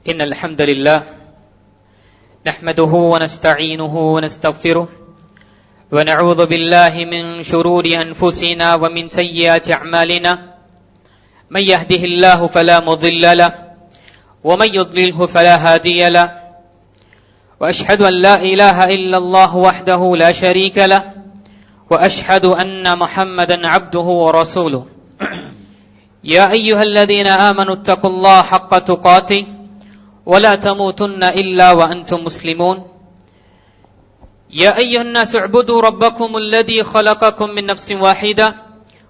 إن الحمد لله نحمده ونستعينه ونستغفره ونعوذ بالله من شرور أنفسنا ومن سيئات أعمالنا من يهده الله فلا مضل له ومن يضلله فلا هادي له وأشهد أن لا إله إلا الله وحده لا شريك له وأشهد أن محمدا عبده ورسوله يا أيها الذين آمنوا اتقوا الله حق تقاته ولا تموتن إلا وأنتم مسلمون يا أيها الناس اعبدوا ربكم الذي خلقكم من نفس واحدة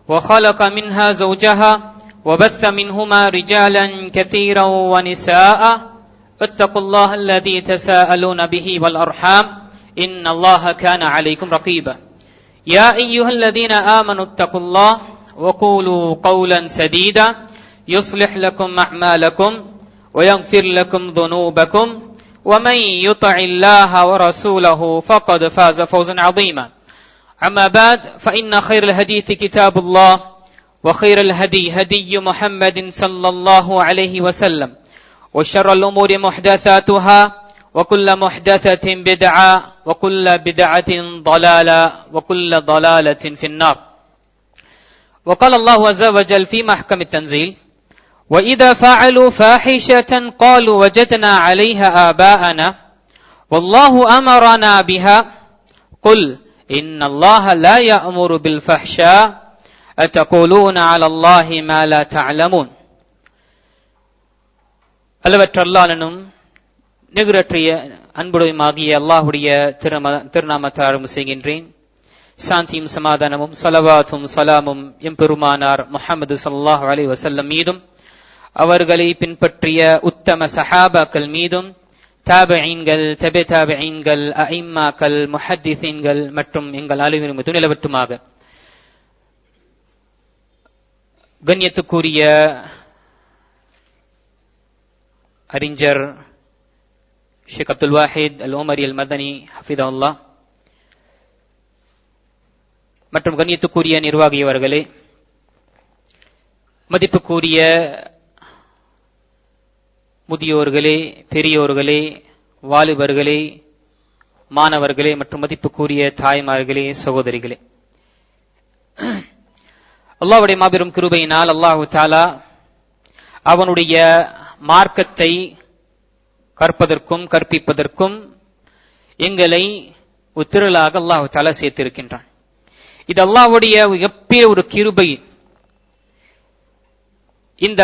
وخلق منها زوجها وبث منهما رجالا كثيرا ونساء اتقوا الله الذي تساءلون به والأرحام إن الله كان عليكم رقيبا يا أيها الذين آمنوا اتقوا الله وقولوا قولا سديدا يصلح لكم أعمالكم ويغفر لكم ذنوبكم ومن يطع الله ورسوله فقد فاز فوزا عظيما أما بعد فإن خير الحديث كتاب الله وخير الهدي هدي محمد صلى الله عليه وسلم وشر الأمور محدثاتها وكل محدثة بدعة وكل بدعة ضلالة وكل ضلالة في النار وقال الله عز وجل في محكم التنزيل وإذا فعلوا فاحشة قالوا وجدنا عليها آباءنا والله أمرنا بها قل إن الله لا يأمر بالفحشاء أتقولون على الله ما لا تعلمون அளவற்ற அல்லாஹ்வினும் நிகரற்ற அன்புடையமாகிய அல்லாஹ்வுடைய திருநாமத்தை ஆரம்பம் செய்கின்றேன். சாந்தியும் சமாதானமும் ஸலவாத்தும் ஸலாமும் எம்பெருமானார் முஹம்மது ஸல்லல்லாஹு அலைஹி வஸல்லம் மீதும் அவர்களை பின்பற்றிய உத்தம சஹாபாக்கள் மீதும் தாபிஈன்கள் தபே தாபிஈன்கள் அஇம்மாக்கள் முஹத்திஸீன்கள் மற்றும் எங்கள் அனைவரும் மீது நிலவட்டுமாக. கண்ணியத்துக்குரிய அறிஞர் ஷேக் அப்துல் வாஹித் அல் உமரி அல் மதனி ஹஃபிதஹுல்லாஹ் மற்றும் கண்ணியத்துக்குரிய நிர்வாகியவர்களே, மதிப்புக்குரிய முதியோர்களே, பெரியோர்களே, வாலிபர்களே, மாணவர்களே மற்றும் மதிப்புக்குரிய தாய்மார்களே, சகோதரிகளே, அல்லாஹ்வுடைய மாபெரும் கிருபையினால் அல்லாஹு தஆலா அவனுடைய மார்க்கத்தை கற்பதற்கும் கற்பிப்பதற்கும் எங்களை உத்திரலாக அல்லாஹு தஆலா சேர்த்திருக்கின்றான். இது அல்லாஹ்வுடைய எப்பே ஒரு கிருபை. இந்த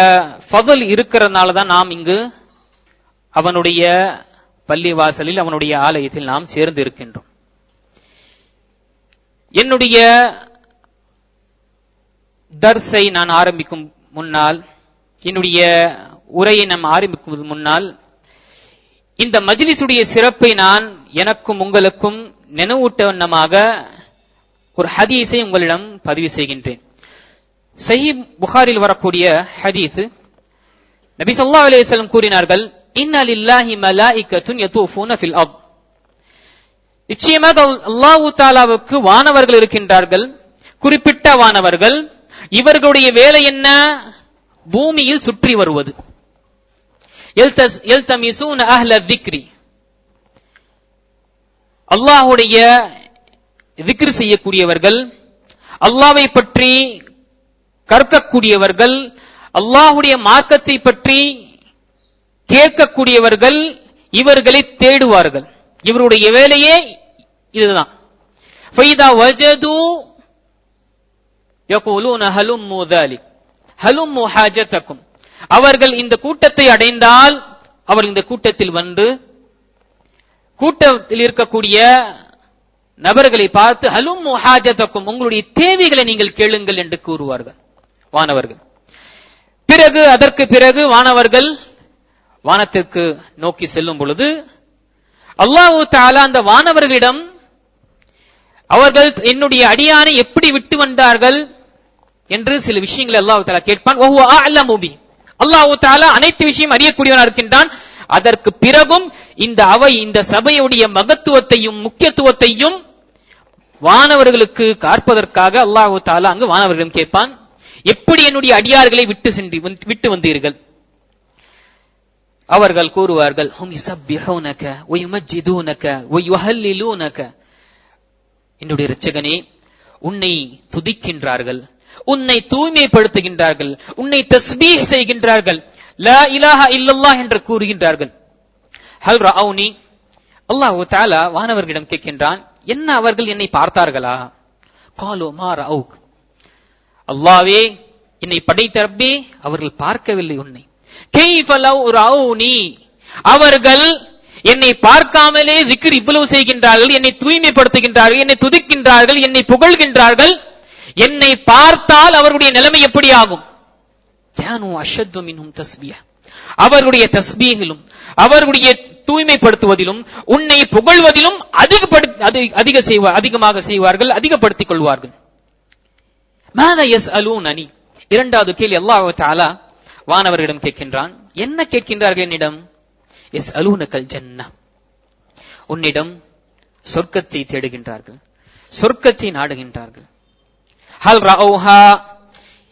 ஃபضல் இருக்கிறதுனால தான் நாம் இங்கு அவனுடைய பள்ளிவாசலில் அவனுடைய ஆலயத்தில் நாம் சேர்ந்து இருக்கின்றோம். என்னுடைய தர்ஸை நான் ஆரம்பிக்கும் முன்னால், என்னுடைய உரையை நாம் ஆரம்பிக்கும் முன்னால், இந்த மஜ்லிஸுடைய சிறப்பை நான் எனக்கும் உங்களுக்கும் நினைவூட்ட வண்ணமாக ஒரு ஹதீஸை உங்களிடம் பதிவு செய்கின்றேன். சஹீஹ் புகாரில் வரக்கூடிய ஹதீஸ், நபி ஸல்லல்லாஹு அலைஹி வஸல்லம் கூறினார்கள், இன்னா லில்லாஹி மலாயிகத்துன் யதூஃபூன ஃபில் அர்த். நிச்சயமாக அல்லாஹ் தஆலாவுக்கு வானவர்கள் இருக்கின்றார்கள், குறிப்பிட்ட வானவர்கள். இவர்களுடைய வேலை என்ன? பூமியில் சுற்றி வருவது. யல்தமிஸூன அஹ்ல ذிக்ரி, அல்லாஹ்வுடைய ذிக்ர் செய்யக்கூடியவர்கள், அல்லாஹ்வை பற்றி கற்கக்கூடியவர்கள், அல்லாஹ்வுடைய மார்க்கத்தை பற்றி கேட்கக்கூடியவர்கள், இவர்களை தேடுவார்கள். இவருடைய வேலையே இதுதான். ஃபைதா வஜது யகூலூன ஹலும்மு ذلك ஹலும்மு ஹாஜதக்கும். அவர்கள் இந்த கூட்டத்தை அடைந்தால் அவர் இந்த கூட்டத்தில் வந்து கூட்டத்தில் இருக்கக்கூடிய நபர்களை பார்த்து ஹலும்மு ஹாஜதக்கும், உங்களுடைய தேவைகளை நீங்கள் கேளுங்கள் என்று கூறுவார்கள் வானவர்கள். பிறகு அதற்கு பிறகு வானவர்கள் வானத்திற்கு நோக்கி செல்லும் பொழுது அல்லாஹ் தஆலா அந்த வானவர்களிடம் அவர்கள் என்னுடைய அடியானை எப்படி விட்டு வந்தார்கள் என்று சில விஷயங்களை அல்லாஹ் தஆலா கேட்பான். வஹுவ அஅலமு பி, அல்லாஹ் தஆலா அனைத்து விஷயம் அறியக்கூடியவனாக இருக்கின்றான். அதற்கு பிறகும் இந்த அவை, இந்த சபையுடைய மகத்துவத்தையும் முக்கியத்துவத்தையும் வானவர்களுக்கு காற்பதற்காக அல்லாஹ் தஆலா அங்கு வானவர்களிடம் கேட்பான், எப்படி என்னுடைய அடியார்களை விட்டு வந்தீர்கள்? அவர்கள் கூறுவார்கள், ஹும் யுஸப்பிஹூனக வ யுமஜ்ஜிதூனக வ யுஹல்லிலூனக, என்னுடைய இரட்சகனே, உன்னை துதிக்கின்றார்கள், உன்னை தூய்மைப்படுத்துகின்றார்கள், உன்னை தஸ்பீஹ் செய்கின்றார்கள், லா இலாஹா இல்லல்லாஹ் என்று கூறுகின்றார்கள். ஹல் ரஅவுனி, அல்லாஹ் தஆலா வானவர்களிடம் கேட்கின்றான், என்ன அவர்கள் என்னை பார்த்தார்களா? காலு மா ரஅவுக், அல்லாஹ்வே, என்னை படைத்த ரப்பே, அவர்கள் பார்க்கவில்லை உன்னை. கைஃப லவ் ரஅவுனி, அவர்கள் என்னை பார்க்காமலே திக்ர் இவ்வளவு செய்கின்றார்கள், என்னை தூய்மைப்படுத்துகின்றார்கள், என்னை துதிக்கின்றார்கள், என்னை புகழ்கின்றார்கள், என்னை பார்த்தால் அவர்களுடைய நிலைமை எப்படி ஆகும்? கானு அஷத்து மின்ஹும் தஸ்பீஹ், அவர்களுடைய தஸ்பீஹிலும் அவர்களுடைய தூய்மைப்படுத்துவதிலும் உன்னை புகழ்வதிலும் அதிகமாக செய்வார்கள், அதிகப்படுத்திக் கொள்வார்கள். மாதா யஸ்அலூனனி, இரண்டாவது கேள்வி அல்லாஹ் தஆலா வானவர்களிடம் கேட்கின்றான். என்ன கேட்கின்றார்கள் என்னிடம்? யஸ்அலூனகல் ஜன்னah, உன்னிடம் சொர்க்கத்தை தேடுகின்றார்கள், சொர்க்கத்தை நாடுகின்றார்கள். ஹல் ரஅவுஹா,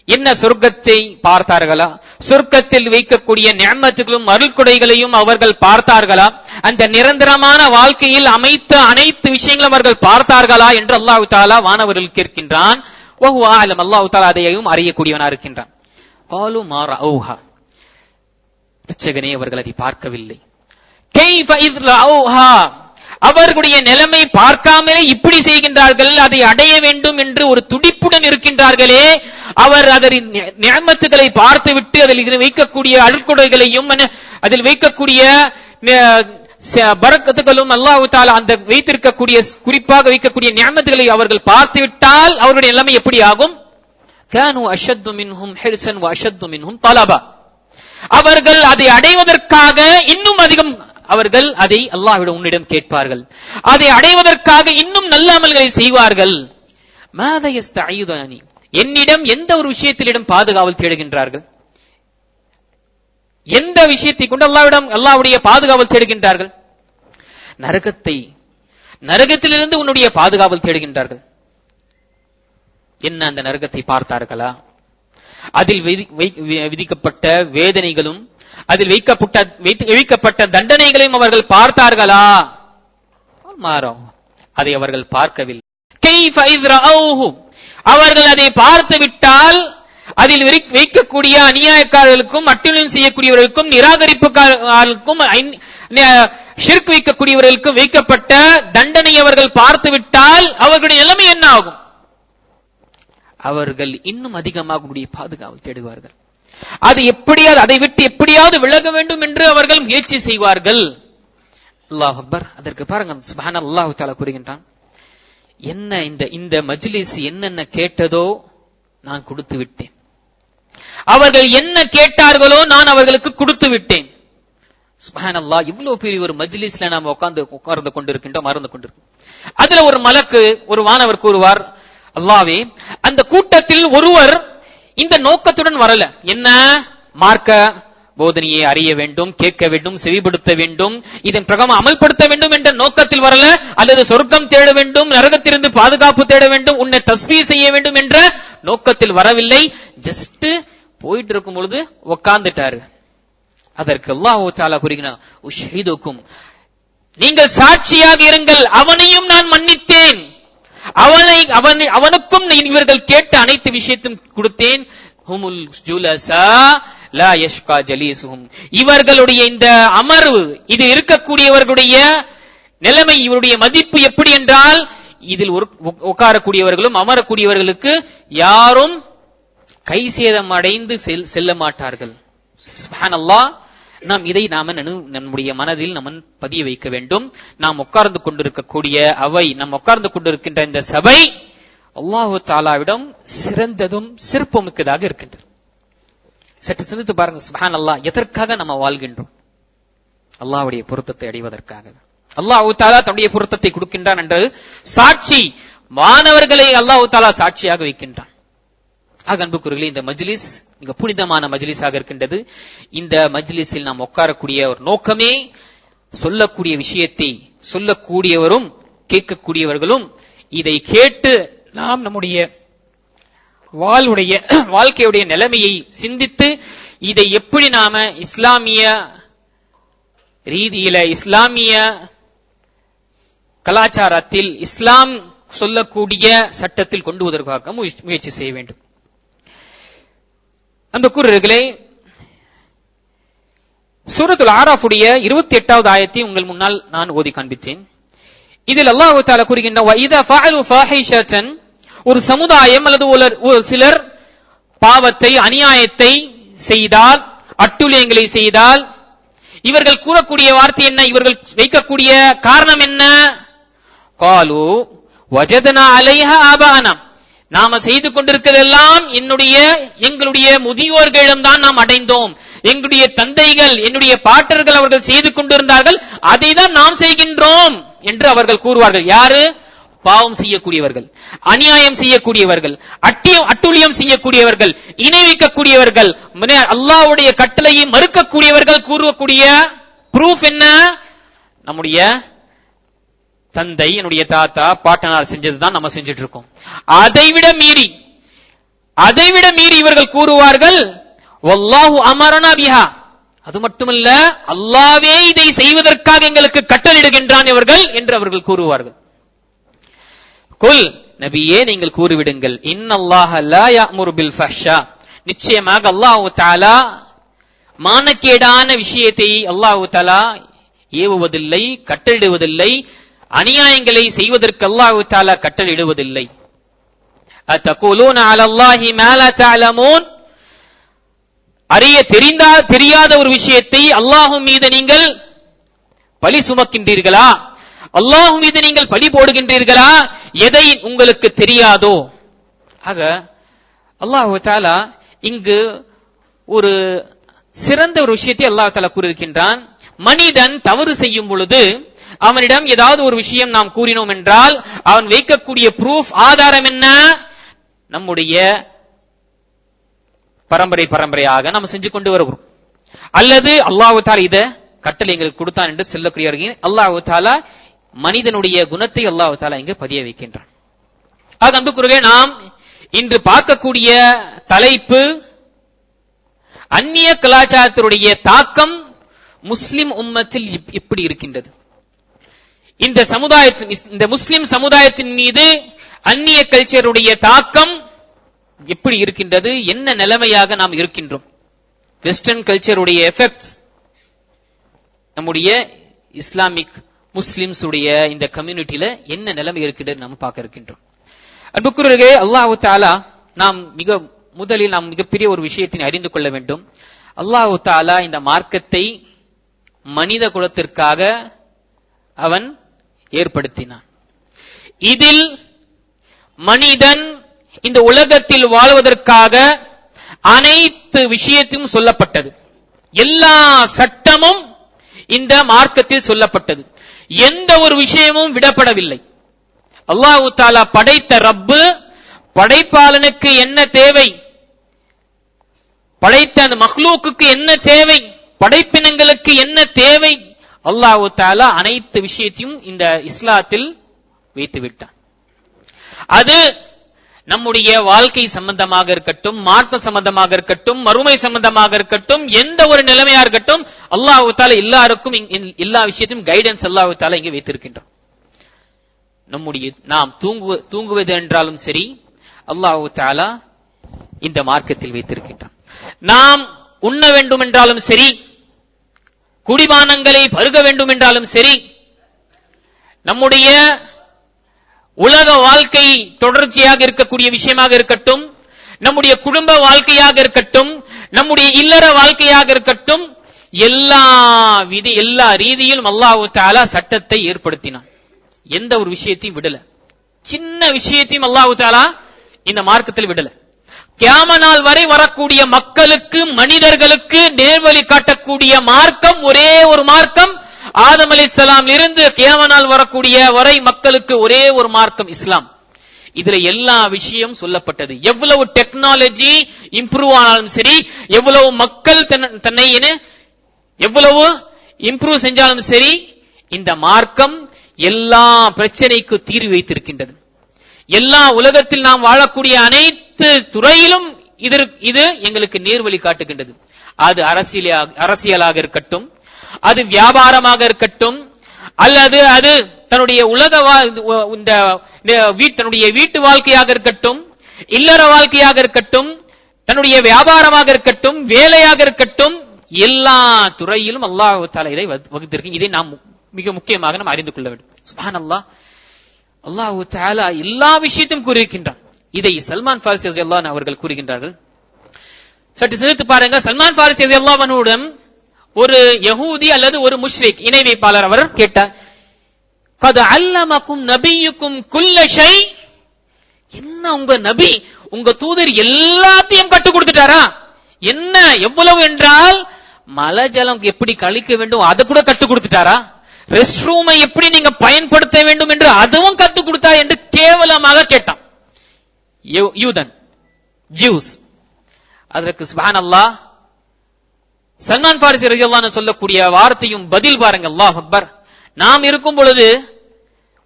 என்ன சொர்க்கத்தை பார்த்தார்களா? சொர்க்கத்தில் வைக்கக்கூடிய நிஅமத்துகளும் அருள்கொடைகளையும் அவர்கள் பார்த்தார்களா? அந்த நிரந்தரமான வாழ்க்கையில் அமைத்த அனைத்து விஷயங்களும் அவர்கள் பார்த்தார்களா என்று அல்லாஹ் தஆலா வானவர்கள் கேட்கின்றான். வஹுவ அஅலம், அல்லாஹ் தஆலா அதையும் அறியக்கூடியவனாக இருக்கின்றான். காலு மா ரஅவுஹா, இரட்சகனே, அவர்கள் அதை பார்க்கவில்லை. கைஃப இஸ் ரஅவுஹா, அவர்களுடைய நிலைமை பார்க்காமலே இப்படி செய்கின்றார்கள், அதை அடைய வேண்டும் என்று ஒரு துடிப்புடன் இருக்கின்றார்களே, அவர் அதன் நிஅமத்துகளை பார்த்துவிட்டு அதில் வைக்கக்கூடிய அருள்கொடைகளையும் அதில் வைக்கக்கூடிய பரக்கத்துகளும் அல்லாஹ் தஆலா அந்த வைத்திருக்கக்கூடிய குறிப்பாக வைக்கக்கூடிய நிஅமத்துகளை அவர்கள் பார்த்துவிட்டால் அவருடைய நிலைமை எப்படி ஆகும்? கானு அஷத்து மின்ஹும் ஹிர்ஸன் வ அஷத்து மின்ஹும் தலபா, அவர்கள் அதை அடைவதற்காக இன்னும் அதிகம் அவர்கள் அதை அல்லாஹ்விடம் உன்னிடம் கேட்பார்கள், அதை அடைவதற்காக இன்னும் நல்ல அமல்களை செய்வார்கள். மாதா யஸ்தஈதுனி, என்னிடம் எந்த ஒரு விஷயத்திலிடம் பாதுகாவல் தேடுகின்றார்கள்? எந்த விஷயத்தை கொண்டு அல்லாஹ்வுடைய பாதுகாவல் தேடுகின்றார்கள்? நரகத்திலிருந்து உன்னுடைய பாதுகாவல் தேடுகின்றார்கள். என்ன அந்த நரகத்தை பார்த்தார்களா? அதில் விதிக்கப்பட்ட வேதனைகளும் அதில் வைக்கப்பட்ட தண்டனைகளையும் அவர்கள் பார்த்தார்களா? அதை அவர்கள் பார்க்கவில்லை. கைஃப இஸ் ரஅவுஹு, அவர்கள் அதை பார்த்து விட்டால் அதில் வைக்கக்கூடிய அநியாயக்காரர்களுக்கும் அட்டுழியம் செய்யக்கூடியவர்களுக்கும் நிராகரிப்புக்காரர்களுக்கும் ஷிர்க் வைக்கக்கூடியவர்களுக்கும் வைக்கப்பட்ட தண்டனை அவர்கள் பார்த்து விட்டால் அவர்களுடைய நிலைமை என்ன ஆகும்? அவர்கள் இன்னும் அதிகமாக பாதுகாவல் தேடுவார்கள். அதை விட்டு எப்படியாவது விலக வேண்டும் என்று அவர்கள் முயற்சி செய்வார்கள். அல்லாஹ் அக்பர். அதற்கு பாருங்க, சுப்ஹானல்லாஹ் தஆலா கூறுகின்றான், என்ன இந்த மஜ்லிஸ் என்னென்ன கேட்டதோ நான் கொடுத்து விட்டேன், அவர்கள் என்ன கேட்டார்களோ நான் அவர்களுக்கு கொடுத்து விட்டேன். சுப்ஹானல்லாஹ், இவ்வளவு பெரிய ஒரு மஜ்லிஸ்ல நாம உட்கார்ந்து கொண்டிருக்கின்றோம், அமர்ந்து கொண்டிருக்கோம். அதுல ஒரு மலக்கு, ஒரு வானவர் கூறுவார், அல்லாஹ்வே, அந்த கூட்டத்தில் ஒருவர் இந்த நோக்கத்துடன் வரல, என்ன மார்க்க போதனையை அறிய வேண்டும், கேட்க வேண்டும், செவிப்படுத்த வேண்டும், இதன் பிரகாரம் அமல்படுத்த வேண்டும் என்ற நோக்கத்தில் வரல, அல்லது சொர்க்கம் தேட வேண்டும், நரகத்திலிருந்து பாதுகாப்பு தேட வேண்டும், உன்னை தஸ்பீஹ் செய்ய வேண்டும் என்ற நோக்கத்தில் வரவில்லை. ஜஸ்ட் போயிட்டு இருக்கும் பொழுது உட்கார்ந்துட்டாரு. அதற்கு அல்லாஹ் தஆலா கூறுகிறார், உஷ்ஹிதுக்கும், நீங்கள் சாட்சியாக இருங்கள், அவனையும் நான் மன்னித்தேன், அவனுக்கும் இவர்கள் கேட்ட அனைத்து விஷயத்தையும் கொடுத்தேன். ஹுமுல் ஜுலஸா லா யஷ்கா ஜலீசுஹும், இவர்களுடைய இந்த அமர்வு, இது இருக்கக்கூடியவர்களுடைய நிலைமை, இவருடைய மதிப்பு எப்படி என்றால், இதில் உட்காரக்கூடியவர்களும் அமரக்கூடியவர்களுக்கு யாரும் கை சேதம் அடைந்து செல்ல மாட்டார்கள். சுப்ஹானல்லாஹ். நாம் இதை நம்முடைய மனதில் நம்ம பதிய வைக்க வேண்டும். நாம் உட்கார்ந்து கொண்டிருக்கக்கூடிய அவை, நாம் உட்கார்ந்து கொண்டிருக்கின்ற இந்த சபை அல்லாஹ் தஆலாவிடம் சிறந்ததும் சிறப்புமிக்கதாக இருக்கின்றது. சற்று சிந்தித்து பாருங்க, சுப்ஹானல்லாஹ், எதற்காக நம்ம வாழ்கின்றோம்? அல்லாஹ்வுடைய பொருத்தத்தை அடைவதற்காக. அல்லாஹ் தஆலா தன்னுடைய பொருத்தத்தை கொடுக்கின்றான் என்று சாட்சி மாணவர்களை அல்லாஹ் தஆலா சாட்சியாக வைக்கின்றான். அன்புக்குரியவர்களே, இந்த மஜ்லிஸ் மிக புனிதமான மஜ்லிஸாக இருக்கின்றது. இந்த மஜ்லிஸில் நாம் உட்காரக்கூடிய ஒரு நோக்கமே, சொல்லக்கூடிய விஷயத்தை சொல்லக்கூடியவரும் கேட்கக்கூடியவர்களும் இதை கேட்டு நாம் நம்முடைய வாழ்க்கையுடைய நிலைமையை சிந்தித்து இதை எப்படி நாம இஸ்லாமிய ரீதியில இஸ்லாமிய கலாச்சாரத்தில் இஸ்லாம் சொல்லக்கூடிய சட்டத்தில் கொண்டு வருவதற்காக முயற்சி செய்ய வேண்டும். அந்த கூறுகளே, சூரத்துல் ஆராஃபுடைய 28வது ஆயத்தை உங்கள் முன்னால் நான் ஓதி காண்பித்தேன். இதில் அல்லாஹ் தஆலா கூறுகின்ற வஇதா ஃபஅலு ஃபாஹிஷத்தன், ஒரு சமுதாயம் அல்லது ஒரு சிலர் பாவத்தை அநியாயத்தை செய்தால், அட்டுழியங்களை செய்தால், இவர்கள் கூறக்கூடிய வார்த்தை என்ன? இவர்கள் வைக்கக்கூடிய காரணம் என்ன? காலு வஜதனா அலைஹா ஆபானா, நாம செய்து கொண்டிருக்கிறதெல்லாம் எங்களுடைய முதியோர்களிடம் தான் நாம் அடைந்தோம், எங்களுடைய தந்தைகள் என்னுடைய பாட்டர்கள் அவர்கள் செய்து கொண்டிருந்தார்கள், அதை தான் நாம் செய்கின்றோம் என்று அவர்கள் கூறுவார்கள். யாரு? பாவம் செய்யக்கூடியவர்கள், அநியாயம் செய்யக்கூடியவர்கள், அட்டுழியம் செய்யக்கூடியவர்கள், இணை வைக்கக்கூடியவர்கள், அல்லாஹ்வுடைய கட்டளையை மறுக்கக்கூடியவர்கள் கூறக்கூடிய ப்ரூஃப் என்ன? நம்முடைய தந்தை, என்னுடைய தாத்தா, பாட்டனார் செஞ்சதுதான் நம்ம செஞ்சுட்டு இருக்கோம். அதைவிட மீறி இவர்கள் கூறுவார்கள் வல்லாஹு அமரனா பிஹா, அது மட்டுமல்ல அல்லாஹ்வே இதை செய்வதற்காக எங்களுக்கு கட்டளையிடுகின்றான் இவர்கள் என்று அவர்கள் கூறுவார்கள். குல், நபியே நீங்கள் கூறிவிடுங்கள், இன்னல்லாஹ லா யஅமுரு பில் ஃபஹ்ஷா, நிச்சயமாக அல்லாஹ் தஆலா மானக்கேடான விஷயத்தை அல்லாஹ் தஆலா ஏவுவதில்லை, கட்டளையிடுவதில்லை, அநியாயங்களை செய்வதற்கு அல்லாஹ் தஆலா கட்டளையிடுவதில்லை. அத்தகூலூன அலல்லாஹி மா லா தஅலமூன், தெரியாத ஒரு விஷயத்தை அல்லாஹ் மீது நீங்கள் பழி சுமக்கின்றீர்களா? அல்லாஹ் மீது நீங்கள் பழி போடுகின்றீர்களா? எதை உங்களுக்கு தெரியாதோ? ஆக அல்லாஹ் தஆலா இங்கு ஒரு சிறந்த ஒரு விஷயத்தை அல்லாஹ் தஆலா கூறியிருக்கின்றான். மனிதன் தவறு செய்யும் பொழுது அவனிடம் ஏதாவது ஒரு விஷயம் நாம் கூறினோம் என்றால் அவன் வைக்கக்கூடிய ப்ரூஃப், ஆதாரம் என்ன? நம்முடைய பரம்பரையாக நாம் செஞ்சு கொண்டு வருகிறோம், அல்லது அல்லாஹ் தஆலா இத கட்டளை எங்களுக்கு கொடுத்தான் என்று சொல்லக்கூடியவர்கள். அல்லாஹ் தஆலா மனிதனுடைய குணத்தை அல்லாஹ் தஆலா இங்கு பதிய வைக்கின்றான். ஆக அன்புக்குரியவர்களே, நாம் இன்று பார்க்கக்கூடிய தலைப்பு அந்நிய கலாச்சாரத்தினுடைய தாக்கம் முஸ்லிம் உம்மத்தில் எப்படி இருக்கின்றது, இந்த முஸ்லிம் சமுதாயத்தின் மீது அந்நிய கல்ச்சருடைய தாக்கம் எப்படி இருக்கின்றது, என்ன நிலைமையாக நாம் இருக்கின்றோம், வெஸ்டர்ன் கல்ச்சருடைய எஃபெக்ட்ஸ் நம்முடைய இஸ்லாமிக் முஸ்லிம்ஸ் உடைய இந்த கம்யூனிட்டியில என்ன நிலைமை இருக்கின்றது நாம் பார்க்க இருக்கின்றோம். அன்புக்குரியவர்களே, அல்லாஹ் தஆலா நாம் முதலில் மிகப்பெரிய ஒரு விஷயத்தை அறிந்து கொள்ள வேண்டும். அல்லாஹ் தஆலா இந்த மார்க்கத்தை மனித குலத்திற்காக அவன் ஏற்படுத்தினான். இதில் மனிதன் இந்த உலகத்தில் வாழ்வதற்காக அனைத்து விஷயத்தையும் சொல்லப்பட்டது, எல்லா சட்டமும் இந்த மார்க்கத்தில் சொல்லப்பட்டது, எந்த ஒரு விஷயமும் விடப்படவில்லை. அல்லாஹ் தஆலா படைத்த ரப்பு, படைப்பாளனுக்கு என்ன தேவை, படைத்த அந்த மக்லூக்குக்கு என்ன தேவை, படைப்பினங்களுக்கு என்ன தேவை, அல்லாஹ் தஆலா அனைத்து விஷயத்தையும் இந்த இஸ்லாத்தில் வைத்து விட்டான். அது நம்முடைய வாழ்க்கை சம்பந்தமாக இருக்கட்டும், மார்க்க சம்பந்தமாக இருக்கட்டும், மறுமை சம்பந்தமாக இருக்கட்டும், எந்த ஒரு நிலைமையா இருக்கட்டும், அல்லாஹ் தஆலா எல்லாருக்கும் எல்லா விஷயத்தையும் கைடன்ஸ் அல்லாஹ் தஆலா இங்கே வைத்திருக்கின்றான். நாம் தூங்குவது என்றாலும் சரி அல்லாஹ் தஆலா இந்த மார்க்கத்தில் வைத்திருக்கின்றான். நாம் உண்ண வேண்டும் என்றாலும் சரி, குடிபானங்களை பருக வேண்டும் என்றாலும் சரி, நம்முடைய உலக வாழ்க்கை தொடர்ச்சியாக இருக்கக்கூடிய விஷயமாக இருக்கட்டும், நம்முடைய குடும்ப வாழ்க்கையாக இருக்கட்டும், நம்முடைய இல்லற வாழ்க்கையாக இருக்கட்டும், எல்லா ரீதியிலும் அல்லாஹ் தஆலா சட்டத்தை ஏற்படுத்தினான். எந்த ஒரு விஷயத்தையும் விடல, சின்ன விஷயத்தையும் அல்லாஹ் தஆலா இந்த மார்க்கத்தில் விடல. கியாமத் நாள் வரை வரக்கூடிய மக்களுக்கு, மனிதர்களுக்கு நேர்வழி காட்டக்கூடிய மார்க்கம் ஒரே ஒரு மார்க்கம், ஆதம் அலைஹிஸ்ஸலாம் இருந்து கியாமத் நாள் வரக்கூடிய வரை மக்களுக்கு ஒரே ஒரு மார்க்கம் இஸ்லாம். இதுல எல்லா விஷயம் சொல்லப்பட்டது. எவ்வளவு டெக்னாலஜி இம்ப்ரூவ் ஆனாலும் சரி, எவ்வளவு மக்கள் தன்னை எவ்வளவு இம்ப்ரூவ் செஞ்சாலும் சரி, இந்த மார்க்கம் எல்லா பிரச்சனைக்கு தீர்வு வைத்திருக்கின்றது. எல்லா உலகத்தில் நாம் வாழக்கூடிய அனைத்து துறையிலும் இது எங்களுக்கு நேர்வழி காட்டுகின்றது. அது அரசியலாக இருக்கட்டும், அது வியாபாரமாக இருக்கட்டும், அல்லது அது தன்னுடைய தன்னுடைய வீட்டு வாழ்க்கையாக இருக்கட்டும், இல்லற வாழ்க்கையாக இருக்கட்டும், தன்னுடைய வியாபாரமாக இருக்கட்டும், வேலையாக இருக்கட்டும், எல்லா துறையிலும் அல்லாஹ் தஆலா இதை வகுத்திருக்க. இதை நாம் மிக முக்கியமாக நாம் அறிந்து கொள்ள வேண்டும். சுப்ஹானல்லாஹ், அல்லாஹ் தஆலா எல்லா விஷயத்தையும் கூறியிருக்கின்றான். இதை சல்மான் ஃபாரிஸி ரலியல்லாஹு அன்ஹு அவர்கள் கூறுகின்றார்கள். சற்று சிந்தித்து பாருங்க. சல்மான் ஃபாரிஸி ரலியல்லாஹு அன்ஹுவிடம் ஒரு யஹூதி அல்லது ஒரு முஷ்ரிக் இணை வைப்பாளர் அவர் கேட்டார், கத் அல்லமக்கும் நபியுக்கும் குல்ல ஷை, என்ன உங்க நபி உங்க தூதர் எல்லாத்தையும் கற்றுக் கொடுத்துட்டாரா? என்ன எவ்வளவு என்றால் மலஜலம் எப்படி கழிக்க வேண்டும் அதை கூட கற்றுக் கொடுத்துட்டாரா? ரெஸ்ட் ரூமை எப்படி நீங்க பயன்படுத்த வேண்டும் என்று அதுவும் கற்றுக் கொடுத்தா என்று கேவலமாக கேட்டான் யூதன், ஜூஸ். அதற்கு சுப்ஹானல்லாஹ் சல்மான் ஃபாரிஸி ரலியல்லாஹு அன்ஹு சொல்லக்கூடிய வார்த்தையும் பதில் பாருங்க. அல்லாஹ் அக்பர். நாம் இருக்கும் பொழுது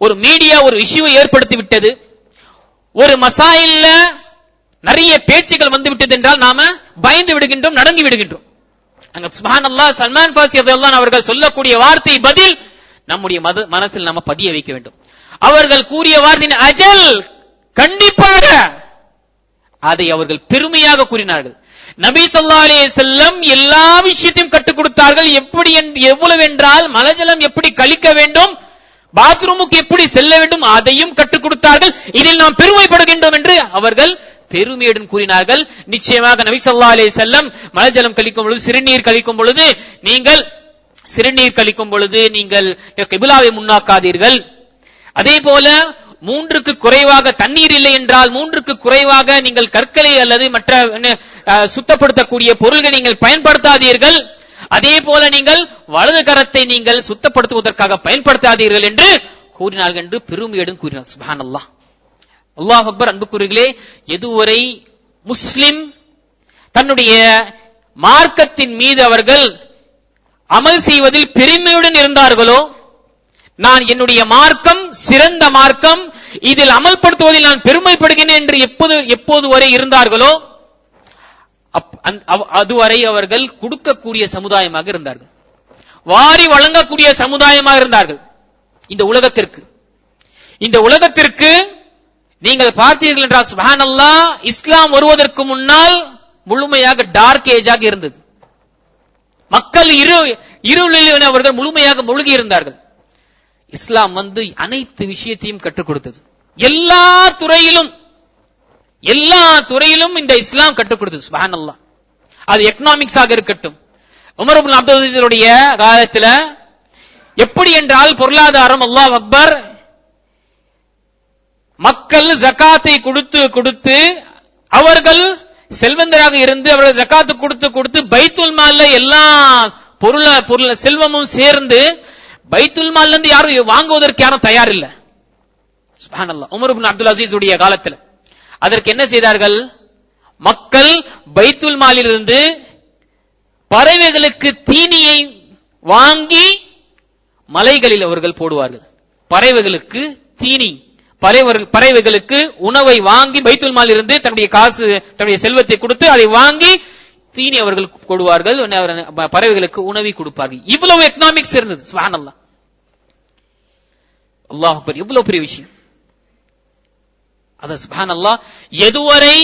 ஒரு மீடியா ஒரு இஷ்யூவை ஏற்படுத்தி விட்டது, ஒரு மசாயில்ல நிறைய பேச்சுகள் வந்து விட்டது என்றால் நாம பயந்து விடுகின்றோம், நடங்கி விடுகின்றோம். அங்க சுப்ஹானல்லாஹ் சல்மான் ஃபாரிஸி ரலியல்லாஹு அன்ஹு அவர்கள் சொல்லக்கூடிய வார்த்தை பதில் நம்முடைய மனசில் நாம பதிய வைக்க வேண்டும். அவர்கள் கூறிய வார்த்தை அஜல், கண்டிப்பாக, அதை அவர்கள் பெருமையாக கூறினார்கள். நபி ஸல்லல்லாஹு அலைஹி வஸல்லம் எல்லா விஷயத்தையும் கற்றுக் கொடுத்தார்கள். எப்படி எவ்வளவு என்றால் மலஜலம் எப்படி கழிக்க வேண்டும், பாத்ரூமுக்கு எப்படி செல்ல வேண்டும், அதையும் கற்றுக் கொடுத்தார்கள். இதில் நாம் பெருமைப்படுகின்றோம் என்று அவர்கள் பெருமையுடன் கூறினார்கள். நிச்சயமாக நபி ஸல்லல்லாஹு அலைஹி வஸல்லம் மலஜலம் கழிக்கும் பொழுது, சிறுநீர் கழிக்கும் பொழுது நீங்கள் கிப்லாவை முன்னாக்காதீர்கள். அதே போல 3க்கு குறைவாக தண்ணீர் இல்லை என்றால் 3க்கு குறைவாக நீங்கள் கற்களை அல்லது மற்ற சுத்தப்படுத்தக்கூடிய பொருள்களை நீங்கள் பயன்படுத்தாதீர்கள். அதே போல நீங்கள் வலது கரத்தை நீங்கள் சுத்தப்படுத்துவதற்காக பயன்படுத்தாதீர்கள் என்று கூறினார்கள் என்று பெருமையுடன் கூறினார். சுப்ஹானல்லாஹ், அல்லாஹ் அக்பர். அன்புக்குரியவர்களே, எதுவரை முஸ்லிம் தன்னுடைய மார்க்கத்தின் மீது அவர்கள் அமல் செய்வதில் பெருமையுடன் இருந்தார்களோ, நான் என்னுடைய மார்க்கம் சிறந்த மார்க்கம், இதில் அமல்படுத்துவதில் நான் பெருமைப்படுகிறேன் என்று எப்போது வரை இருந்தார்களோ அதுவரை அவர்கள் கொடுக்கக்கூடிய சமுதாயமாக இருந்தார்கள், வாரி வழங்கக்கூடிய சமுதாயமாக இருந்தார்கள். இந்த உலகத்திற்கு நீங்கள் பார்த்தீர்கள் என்றால் சுப்ஹானல்லாஹ், இஸ்லாம் வருவதற்கு முன்னால் முழுமையாக டார்க் ஏஜாக இருந்தது. மக்கள் இருளில் அவர்கள் முழுமையாக மூழ்கி இருந்தார்கள். இஸ்லாம் வந்து அனைத்து விஷயத்தையும் கற்றுக் கொடுத்தது. எல்லா துறையிலும் இந்த இஸ்லாம் கற்றுக் கொடுத்தது. சுப்ஹானல்லாஹ், அது எக்கனாமிக்ஸாக இருக்கட்டும். உமர் இப்னு அப்துல் அஸீஸுடைய காலத்துல எப்படி என்றால் பொருளாதாரம், அல்லாஹ் அக்பர், மக்கள் ஜகாத்தை கொடுத்து அவர்கள் செல்வந்தராக இருந்து அவர்கள் ஜகாத்து கொடுத்து பைத்துல் மால்ல எல்லா பொருள செல்வமும் சேர்ந்து பைத்துல் மால்ல இருந்து யாரும் வாங்குவதற்கு யாரும் தயார் இல்ல. சுப்ஹானல்லாஹ், உமர் இப்னு அப்துல் அஸீஸ் உடைய காலத்துல அதற்கு என்ன செய்தார்கள்? மக்கள் பைத்துல் மாலிலிருந்து பறவைகளுக்கு தீனியை வாங்கி மலைகளில் அவர்கள் போடுவார்கள். பறவைகளுக்கு தீனி, பறவைகளுக்கு உணவை வாங்கி பைத்துல் மாலில் இருந்து தன்னுடைய செல்வத்தை கொடுத்து அதை வாங்கி தீனி அவர்கள் போடுவார்கள், பறவைகளுக்கு உணவை கொடுப்பார்கள். இவ்வளவு எக்கனாமிக்ஸ் இருந்தது. சுப்ஹானல்லாஹ், அல்லாஹ் அக்பர், இவ்வளவு பெரிய விஷயம். அத சுப்ஹானல்லாஹ், எதுவரை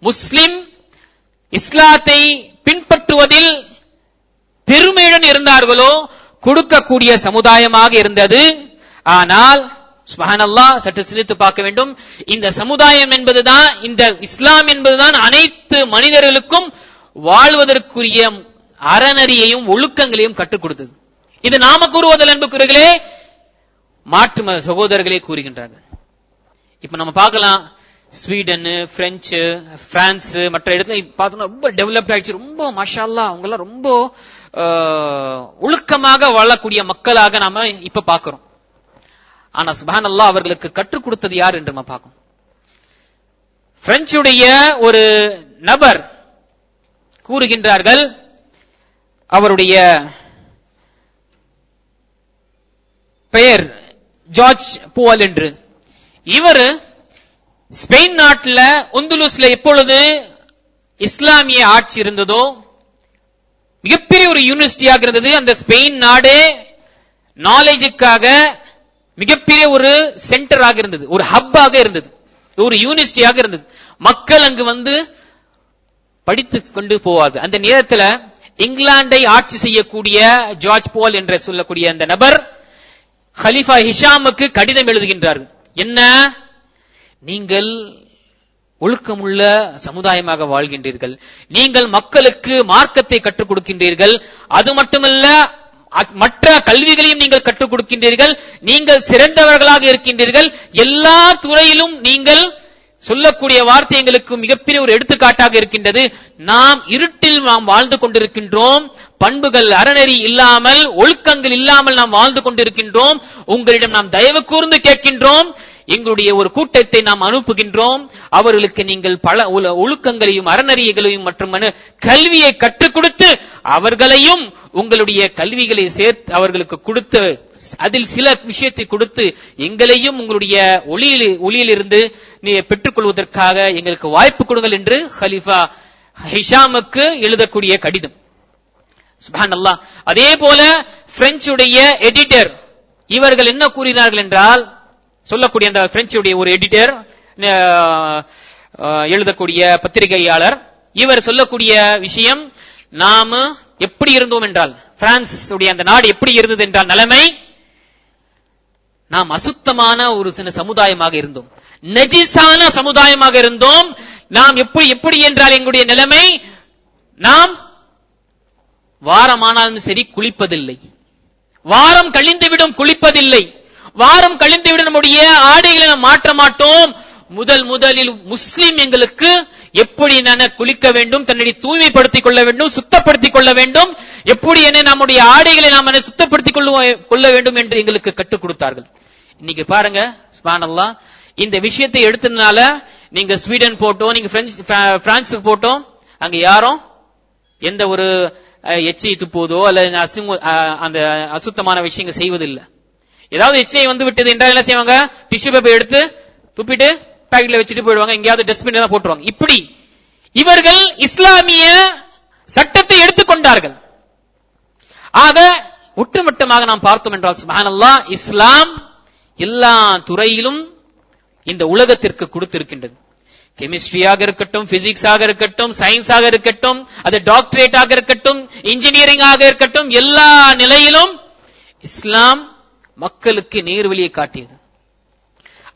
முஸ்லிம் இஸ்லாத்தை பின்பற்றுவதில் பெருமையுடன் இருந்தார்களோ கொடுக்கக்கூடிய சமுதாயமாக இருந்தது. ஆனால் சுப்ஹானல்லாஹ், சற்று சிந்தித்து பார்க்க வேண்டும். இந்த சமுதாயம் என்பதுதான், இந்த இஸ்லாம் என்பதுதான் அனைத்து மனிதர்களுக்கும் வாழ்வதற்குரிய அறநெறியையும் ஒழுக்கங்களையும் கற்றுக் கொடுத்தது. இது நாம கூறுவதில் அன்புக்குரியவர்களே, மாற்று மத சகோதரர்களே கூறுகின்றார்கள். இப்ப நம்ம பார்க்கலாம், ஸ்வீடன், பிரெஞ்சு, பிரான்ஸ், மற்ற இடத்துல பார்த்தோம்னா ரொம்ப டெவலப்ட் ஆயிடுச்சு. ரொம்ப மாஷா அல்லாஹ், அவங்க எல்லாம் ரொம்ப ஒழுக்கமாக வாழக்கூடிய மக்களாக நாம இப்ப பார்க்கிறோம். ஆனா சுப்ஹானல்லாஹ், அவர்களுக்கு கற்றுக் கொடுத்தது யார் என்று நம்ம பார்க்கணும். பிரெஞ்சுடைய ஒரு நபர் கூறுகின்றார்கள், அவருடைய பெயர் ஜார்ஜ் புவல் என்று. இவர் ஸ்பெயின் நாட்டில் உந்துலுஸ்ல எப்பொழுது இஸ்லாமிய ஆட்சி இருந்ததோ மிகப்பெரிய ஒரு யூனிவர்சிட்டியாக இருந்தது. அந்த ஸ்பெயின் நாடே நாலேஜுக்காக மிகப்பெரிய ஒரு சென்டராக இருந்தது, ஒரு ஹப்பாக இருந்தது, ஒரு யூனிவர்சிட்டியாக இருந்தது. மக்கள் அங்கு வந்து படித்து கொண்டு போவார்கள். அந்த நேரத்தில் இங்கிலாந்தை ஆட்சி செய்யக்கூடிய ஜார்ஜ் பால் என்று சொல்லக்கூடிய அந்த நபர் ஹலிஃபா ஹிஷாமுக்கு கடிதம் எழுதுகின்றார்கள். என்ன, நீங்கள் ஒழுக்கமுள்ள சமுதாயமாக வாழ்கின்றீர்கள், நீங்கள் மக்களுக்கு மார்க்கத்தை கற்றுக் கொடுக்கின்றீர்கள், அது மட்டுமல்ல மற்ற கல்விகளையும் நீங்கள் கற்றுக் கொடுக்கின்றீர்கள், நீங்கள் சிறந்தவர்களாக இருக்கின்றீர்கள், எல்லா துறையிலும் நீங்கள் சொல்லக்கூடிய வார்த்தை எங்களுக்கு மிகப்பெரிய ஒரு எடுத்துக்காட்டாக இருக்கின்றது. நாம் இருட்டில் நாம் வாழ்ந்து கொண்டிருக்கின்றோம், பண்புகள் அறநெறி இல்லாமல் ஒழுக்கங்கள் இல்லாமல் நாம் வாழ்ந்து கொண்டிருக்கின்றோம். உங்களிடம் நாம் தயவு கூர்ந்து கேட்கின்றோம், எங்களுடைய ஒரு கூட்டத்தை நாம் அனுப்புகின்றோம், அவர்களுக்கு நீங்கள் பல ஒழுக்கங்களையும் அறநெறிகளையும் மற்றும் கல்வியை கற்றுக் கொடுத்து அவர்களையும் உங்களுடைய கல்விகளை சேர்த்து அவர்களுக்கு கொடுத்து அதில் சில விஷயத்தை கொடுத்து எங்களையும் உங்களுடைய ஒளியிலிருந்து பெற்றுக் கொள்வதற்காக எங்களுக்கு வாய்ப்பு கொடுங்கள் என்று ஹலிஃபா ஹிஷாமுக்கு எழுதக்கூடிய கடிதம். சுப்ஹானல்லாஹ். அதே போல பிரெஞ்சுடைய எடிட்டர் இவர்கள் என்ன கூறினார்கள் என்றால், சொல்லக்கூடிய அந்த பிரெஞ்சுடைய ஒரு எடிட்டர் எழுதக்கூடிய பத்திரிகையாளர், இவர் சொல்லக்கூடிய விஷயம், நாம எப்படி இருந்தோம் என்றால், பிரான்ஸ் உடைய அந்த நாடு எப்படி இருந்தது என்றால் நிலைமை, நாம் அசுத்தமான ஒரு சின்ன சமுதாயமாக இருந்தோம், நஜிசான சமுதாயமாக இருந்தோம். நாம் எப்படி என்றால் எங்களுடைய நிலைமை, நாம் வாரமானாலும் சரி குளிப்பதில்லை, வாரம் கழிந்துவிடும் குளிப்பதில்லை, வாரம் கழிந்துவிடும் நம்முடைய ஆடைகளை நாம் மாற்ற மாட்டோம். முதலில் முஸ்லிம் எங்களுக்கு எப்படி குளிக்க வேண்டும், தன்னை தூய்மைப்படுத்திக் கொள்ள வேண்டும், சுத்தப்படுத்திக் கொள்ள வேண்டும், எப்படி நம்முடைய ஆடைகளை நாம் சுத்தப்படுத்திக் கொள்ள வேண்டும் என்று எங்களுக்கு கற்றுக் கொடுத்தார்கள். இன்னைக்கு பாருங்க சுப்ஹானல்லாஹ், இந்த விஷயத்தை எடுத்ததுனால நீங்க ஸ்வீடன் போட்டோம், நீங்க பிரான்ஸ் போட்டோம், அங்க யாரும் எந்த ஒரு எச்சை துப்புவதோ அல்லது அந்த அசுத்தமான விஷயங்கள் செய்வதில்லை. ஏதாவது எச்சை வந்து விட்டது என்றால் என்ன செய்வாங்க, டிஷ்யூ பேப்பர் எடுத்து துப்பிட்டு பாக்கெட்ல வச்சுட்டு போயிடுவாங்க, எங்கேயாவது டஸ்ட்பின் தான் போட்டுருவாங்க. இப்படி இவர்கள் இஸ்லாமிய சட்டத்தை எடுத்துக்கொண்டார்கள். ஆக ஒட்டுமொத்தமாக நாம் பார்த்தோம் என்றால் சுப்ஹானல்லாஹ், இஸ்லாம் எல்லா துறையிலும் இந்த உலகத்திற்கு கொடுத்திருக்கின்றது. கெமிஸ்ட்ரியாக இருக்கட்டும், பிசிக்ஸாக இருக்கட்டும், சயின்ஸாக இருக்கட்டும், அது டாக்டரேட்டாக இருக்கட்டும், இன்ஜினியரிங் ஆக இருக்கட்டும், எல்லா நிலையிலும் இஸ்லாம் மக்களுக்கு நேர்வழியை காட்டியது.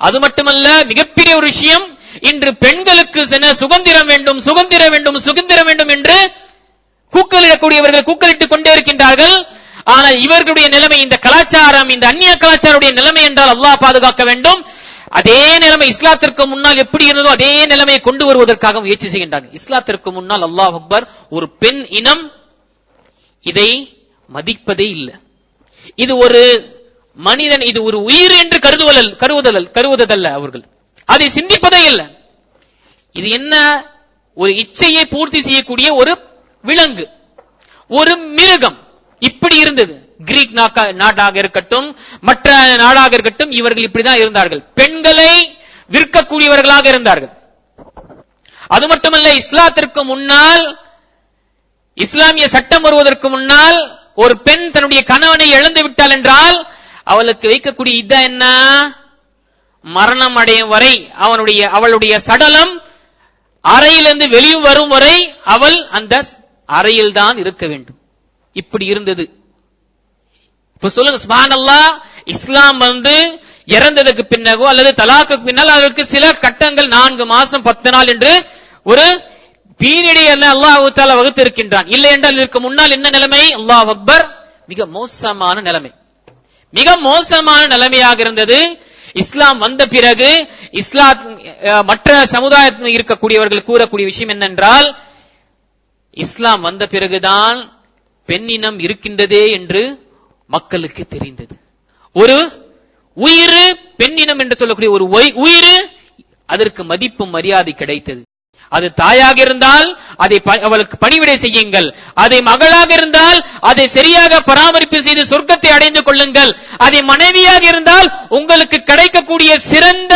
அது மட்டுமல்ல, மிகப்பெரிய ஒரு விஷயம், இன்று பெண்களுக்கு சுதந்திரம் வேண்டும், சுதந்திரம் வேண்டும், சுதந்திரம் வேண்டும் என்று கூக்கலிடக்கூடியவர்கள் கூக்கலிட்டுக் கொண்டே இருக்கின்றார்கள். ஆனால் இவர்களுடைய நிலைமை, இந்த கலாச்சாரம், இந்த அந்நிய கலாச்சாரடைய நிலைமை என்றால் அல்லாஹ் பாதுகாக்க வேண்டும். அதே நிலைமை இஸ்லாத்திற்கு முன்னால் எப்படி இருந்ததோ அதே நிலைமையை கொண்டு வருவதற்காக முயற்சி செய்கின்றார்கள். இஸ்லாத்திற்கு முன்னால் அல்லாஹ் அக்பர், ஒரு பெண் இனம் இதை மதிப்பதே இல்லை. இது ஒரு மனிதன், இது ஒரு உயிர் என்று கருவுவதல்ல, அவர்கள் அதை சிந்திப்பதே இல்லை. இது என்ன, ஒரு இச்சையை பூர்த்தி செய்யக்கூடிய ஒரு விலங்கு, ஒரு மிருகம். இப்படி இருந்தது கிரீக் நாடாக இருக்கட்டும், மற்ற நாடாக இருக்கட்டும், இவர்கள் இப்படிதான் இருந்தார்கள். பெண்களை விற்கக்கூடியவர்களாக இருந்தார்கள். அது மட்டுமல்ல, இஸ்லாத்திற்கு முன்னால், இஸ்லாமிய சட்டம் வருவதற்கு முன்னால், ஒரு பெண் தன்னுடைய கணவனை இழந்து விட்டாள் என்றால் அவளுக்கு வைக்கக்கூடிய இதா என்ன, மரணம் அடையும் வரை அவளுடைய சடலம் அறையிலிருந்து வெளியே வரும் வரை அவள் அந்த அறையில் தான் இருக்க வேண்டும். இப்படி இருந்தது. இப்ப சொல்லுங்க சுப்ஹானல்லாஹ், இஸ்லாம் இறந்ததுக்கு பின்னகோ அல்லது தலாக்கு பின்னால் அதற்கு சில கட்டங்கள் 4 மாசம் 10 நாள் என்று ஒரு பீரியடை அல்லாஹ் தஆலா வகுத்து இருக்கின்றான். இல்லை என்றால் இதற்கு முன்னால் என்ன நிலைமை, அல்லாஹ் அக்பர், மிக மோசமான நிலைமை, மிக மோசமான நிலைமையாக இருந்தது. இஸ்லாம் வந்த பிறகு மற்ற சமுதாயத்தில் இருக்கக்கூடியவர்கள் கூறக்கூடிய விஷயம் என்னென்றால், இஸ்லாம் வந்த பிறகுதான் பெண்ணினம் இருக்கின்றதே என்று மக்களுக்கு தெரிந்தது. ஒரு உயிர், பெண்ணினம் என்று சொல்லக்கூடிய ஒரு உயிர், அதற்கு மதிப்பு மரியாதை கிடைத்தது. அது தாயாக இருந்தால் அதை அவளுக்கு பணிவிடை செய்யுங்கள், அதை மகளாக இருந்தால் அதை சரியாக பராமரிப்பு செய்து சொர்க்கத்தை அடைந்து கொள்ளுங்கள், அதை மனைவியாக இருந்தால் உங்களுக்கு கிடைக்கக்கூடிய சிறந்த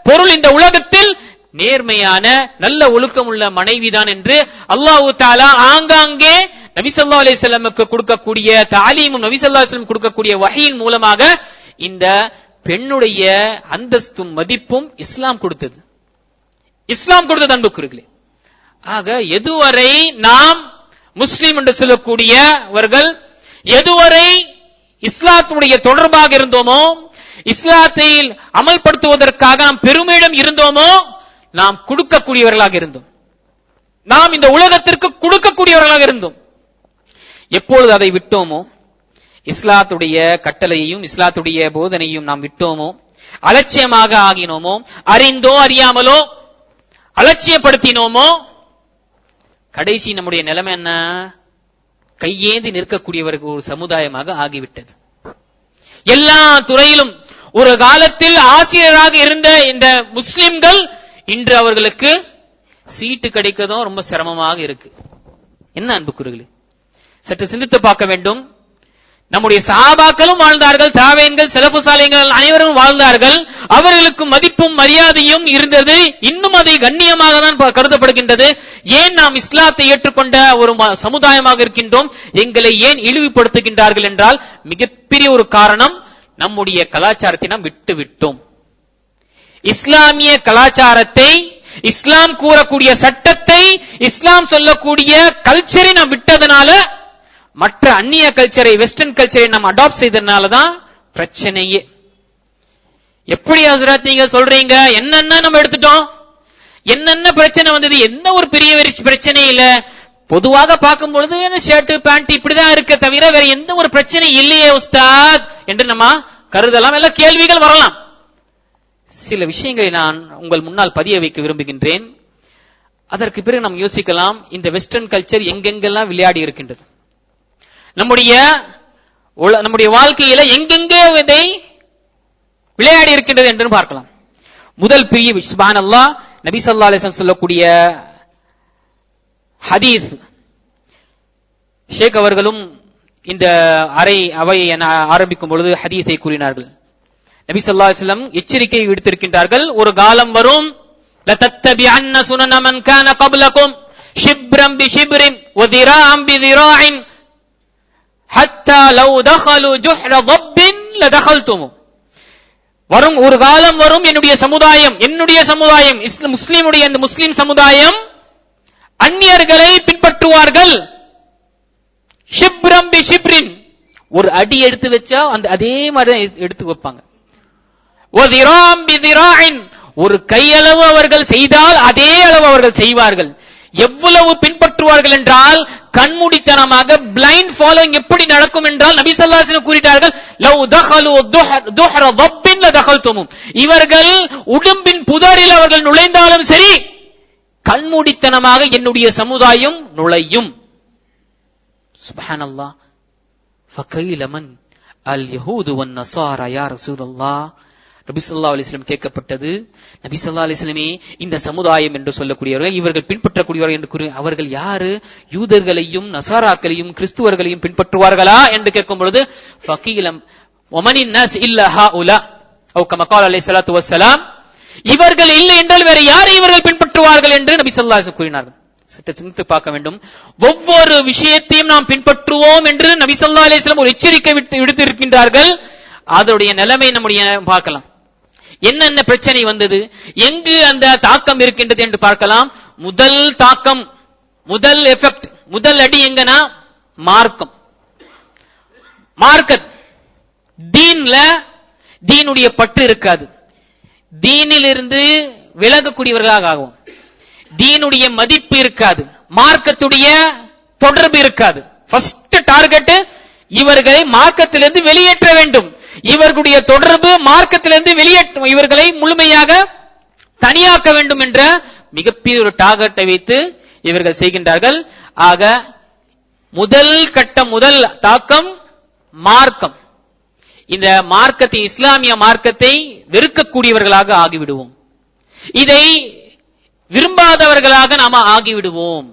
பொருள் இந்த உலகத்தில் நேர்மையான நல்ல ஒழுக்கம் உள்ள மனைவிதான் என்று அல்லாஹ் தஆலா ஆங்காங்கே நபி ஸல்லல்லாஹு அலைஹி வஸல்லமுக்கு கொடுக்கக்கூடிய தாலீமும் நபி ஸல்லல்லாஹு அலைஹி வஸல்லம் கொடுக்கக்கூடிய வஹீயின் மூலமாக இந்த பெண்ணுடைய அந்தஸ்தும் மதிப்பும் இஸ்லாம் கொடுத்தது. இஸ்லாம் கொடுத்தது அன்புக்குரியவர்களே. ஆக எதுவரை நாம் முஸ்லிம் என்று சொல்லக்கூடியவர்கள் எதுவரை இஸ்லாத்துடைய தொடர்பாக இருந்தோமோ, இஸ்லாத்தை அமல்படுத்துவதற்காக நாம் பெருமையிடம் இருந்தோமோ, நாம் கொடுக்கக்கூடியவர்களாக இருந்தோம். நாம் இந்த உலகத்திற்கு கொடுக்கக்கூடியவர்களாக இருந்தோம். எப்பொழுது அதை விட்டோமோ, இஸ்லாத்துடைய கட்டளையையும் இஸ்லாத்துடைய போதனையும் நாம் விட்டோமோ, அலட்சியமாக ஆகினோமோ, அறிந்தோ அறியாமலோ அலட்சியப்படுத்தினோமோ, கடைசி நம்முடைய நிலைமை என்ன? கையேந்தி நிற்கக்கூடியவர்கள் ஒரு சமுதாயமாக ஆகிவிட்டது. எல்லா துறையிலும் ஒரு காலத்தில் ஆசிரியராக இருந்த இந்த முஸ்லிம்கள் இன்று அவர்களுக்கு சீட்டு கிடைக்கதும் ரொம்ப சிரமமாக இருக்கு. என்ன அன்புக்குரியவர்களே, சற்று சிந்தித்து பார்க்க வேண்டும். நம்முடைய சஹாபாக்களும் வாழ்ந்தார்கள், தாவேன்கள், ஸலஃபு ஸாலிஹீன்கள் அனைவரும் வாழ்ந்தார்கள். அவர்களுக்கு மதிப்பும் மரியாதையும் இருந்தது. இன்னும் அதை கண்ணியமாக தான் கருதப்படுகின்றது. ஏன் நாம் இஸ்லாத்தை ஏற்றுக்கொண்ட ஒரு சமுதாயமாக இருக்கின்றோம், எங்களை ஏன் இழிவுபடுத்துகின்றார்கள் என்றால் மிகப்பெரிய ஒரு காரணம், நம்முடைய கலாச்சாரத்தை நாம் விட்டு விட்டோம். இஸ்லாமிய கலாச்சாரத்தை, இஸ்லாம் கூறக்கூடிய சட்டத்தை, இஸ்லாம் சொல்லக்கூடிய கல்ச்சரை நாம் விட்டதனால, மற்ற அந்நிய கல்ச்சரை, வெஸ்டர்ன் கல்ச்சரை நாம் அடாப்ட் செய்ததுனாலதான் பிரச்சனையே. எப்படி ஹஸ்ரத் நீங்க சொல்றீங்க? என்னென்ன நம்ம எடுத்துட்டோம், என்னென்ன பிரச்சனை வந்தது? என்ன ஒரு பெரிய பிரச்சனை இல்ல. பொதுவாக பார்க்கும் பொழுது ஷர்ட் பேண்ட் இப்படிதான் இருக்க தவிர வேற எந்த ஒரு பிரச்சனை இல்லையே உஸ்தாத் என்று நம்ம கருதலாம். எல்லாம் கேள்விகள் வரலாம். சில விஷயங்களை நான் உங்கள் முன்னால் பதிய வைக்க விரும்புகின்றேன். அதற்கு பிறகு நாம் யோசிக்கலாம், இந்த வெஸ்டர்ன் கல்ச்சர் எங்கெங்கெல்லாம் விளையாடி இருக்கின்றது, நம்முடைய வாழ்க்கையில எங்கெங்கே இதை விளையாடி இருக்கின்றது என்று பார்க்கலாம். முதல் பிரிவு சுப்ஹானல்லாஹ், நபி ஸல்லல்லாஹு அலைஹி வஸல்லம் சொல்லக்கூடிய ஹதீஸ். ஷேக் அவர்களும் இந்த அவையை ஆரம்பிக்கும் பொழுது ஹதீஸை கூறினார்கள். நபி ஸல்லல்லாஹு அலைஹி வஸல்லம் எச்சரிக்கை விடுத்திருக்கின்றார்கள். ஒரு காலம் வரும், லதத்தபிஅன்ன சுனன மன் கான கப்லகும் ஷிப்ரன் பிஷிப்ரின் வ திராஅன் பிதிராஇன் ஹத்தா லவ் தഖலு ஜுஹ்ர ضبன் லதഖல்தும். வரும் ஒரு காலம் வரும், என்னுடைய சமுதாயம் முஸ்லிமுடைய இந்த முஸ்லிம் சமுதாயம் அந்நியர்களை பின்பற்றுவார்கள். ஷிப்ரன் பிஷிப்ரின், ஒரு அடி எடுத்து வச்சா அந்த அதே மாதிரி எடுத்து வைப்பாங்க. ஒரு கையளவு அவர்கள் செய்தால் அதே அளவு அவர்கள் செய்வார்கள். எவ்வளவு பின்பற்றுவார்கள் என்றால் கண்மூடித்தனமாக பிளைண்ட் ஃபாலோயிங் எப்படி நடக்கும் என்றால் நபி ஸல்லல்லாஹு அலைஹி வஸல்லம் கூறினார்கள், லவ் தഖலு துஹ்ர ضبன் லதഖல்தும். இவர்கள் உடும்பின் புதரில் அவர்கள் நுழைந்தாலும் சரி, கண்மூடித்தனமாக என்னுடைய சமுதாயம் நுழையும். சுப்ஹானல்லாஹ். ஃபகைல மன் அல் யஹூது வன் நஸாரா யா ரசூலல்லாஹ். நபி ஸல்லல்லாஹு அலைஹி வஸல்லம் கேட்கப்பட்டது, நபி ஸல்லல்லாஹு அலைஹி வஸல்லமே இந்த சமுதாயம் என்று சொல்லக்கூடியவர்கள், இவர்கள் பின்பற்றக்கூடியவர்கள் என்று கூறி, அவர்கள் யாரு? யூதர்களையும் நசாராக்களையும் கிறிஸ்துவர்களையும் பின்பற்றுவார்களா என்று கேட்கும் பொழுது, ஃபகீலம் வமனின் நாஸ் இல்லா ஹாஉலா அவ் கமா கால அலைஹி ஸலாத்து வஸ்ஸலாம், இவர்கள் இல்லை என்றால் வேற யாரை இவர்கள் பின்பற்றுவார்கள் என்று நபி ஸல்லல்லாஹு அலைஹி வஸல்லம் கூறினார்கள். சற்று சிந்தித்து பார்க்க வேண்டும். ஒவ்வொரு விஷயத்தையும் நாம் பின்பற்றுவோம் என்று நபி ஸல்லல்லாஹு அலைஹி வஸல்லம் ஒரு எச்சரிக்கை விடுத்திருக்கின்றார்கள். அதனுடைய நிலைமை நம்முடைய பார்க்கலாம். என்னென்ன பிரச்சனை வந்தது, எங்கு அந்த தாக்கம் இருக்கின்றது என்று பார்க்கலாம். முதல் தாக்கம், முதல் எஃபெக்ட், முதல் அடி எங்கன்னா மார்க்கத். தீனுடைய பற்று இருக்காது. தீனிலிருந்து விலகக்கூடியவர்களாக ஆகும். தீனுடைய மதிப்பு இருக்காது. மார்க்கத்துடைய தொடர்பு இருக்காது. ஃபர்ஸ்ட் டார்கெட், இவர்களை மார்க்கத்திலிருந்து வெளியேற்ற வேண்டும். இவர்களுடைய தொடர்பு மார்க்கத்திலிருந்து வெளியேற்ற, இவர்களை முழுமையாக தனியாக்க வேண்டும் என்ற மிகப்பெரிய ஒரு டார்கெட்டை வைத்து இவர்கள் செய்கின்றார்கள். ஆக முதல் கட்டம், முதல் தாக்கம் மார்க்கம். இந்த மார்க்கத்தை, இஸ்லாமிய மார்க்கத்தை வெறுக்கக்கூடியவர்களாக ஆகிவிடுவோம். இதை விரும்பாதவர்களாக நாம ஆகிவிடுவோம்.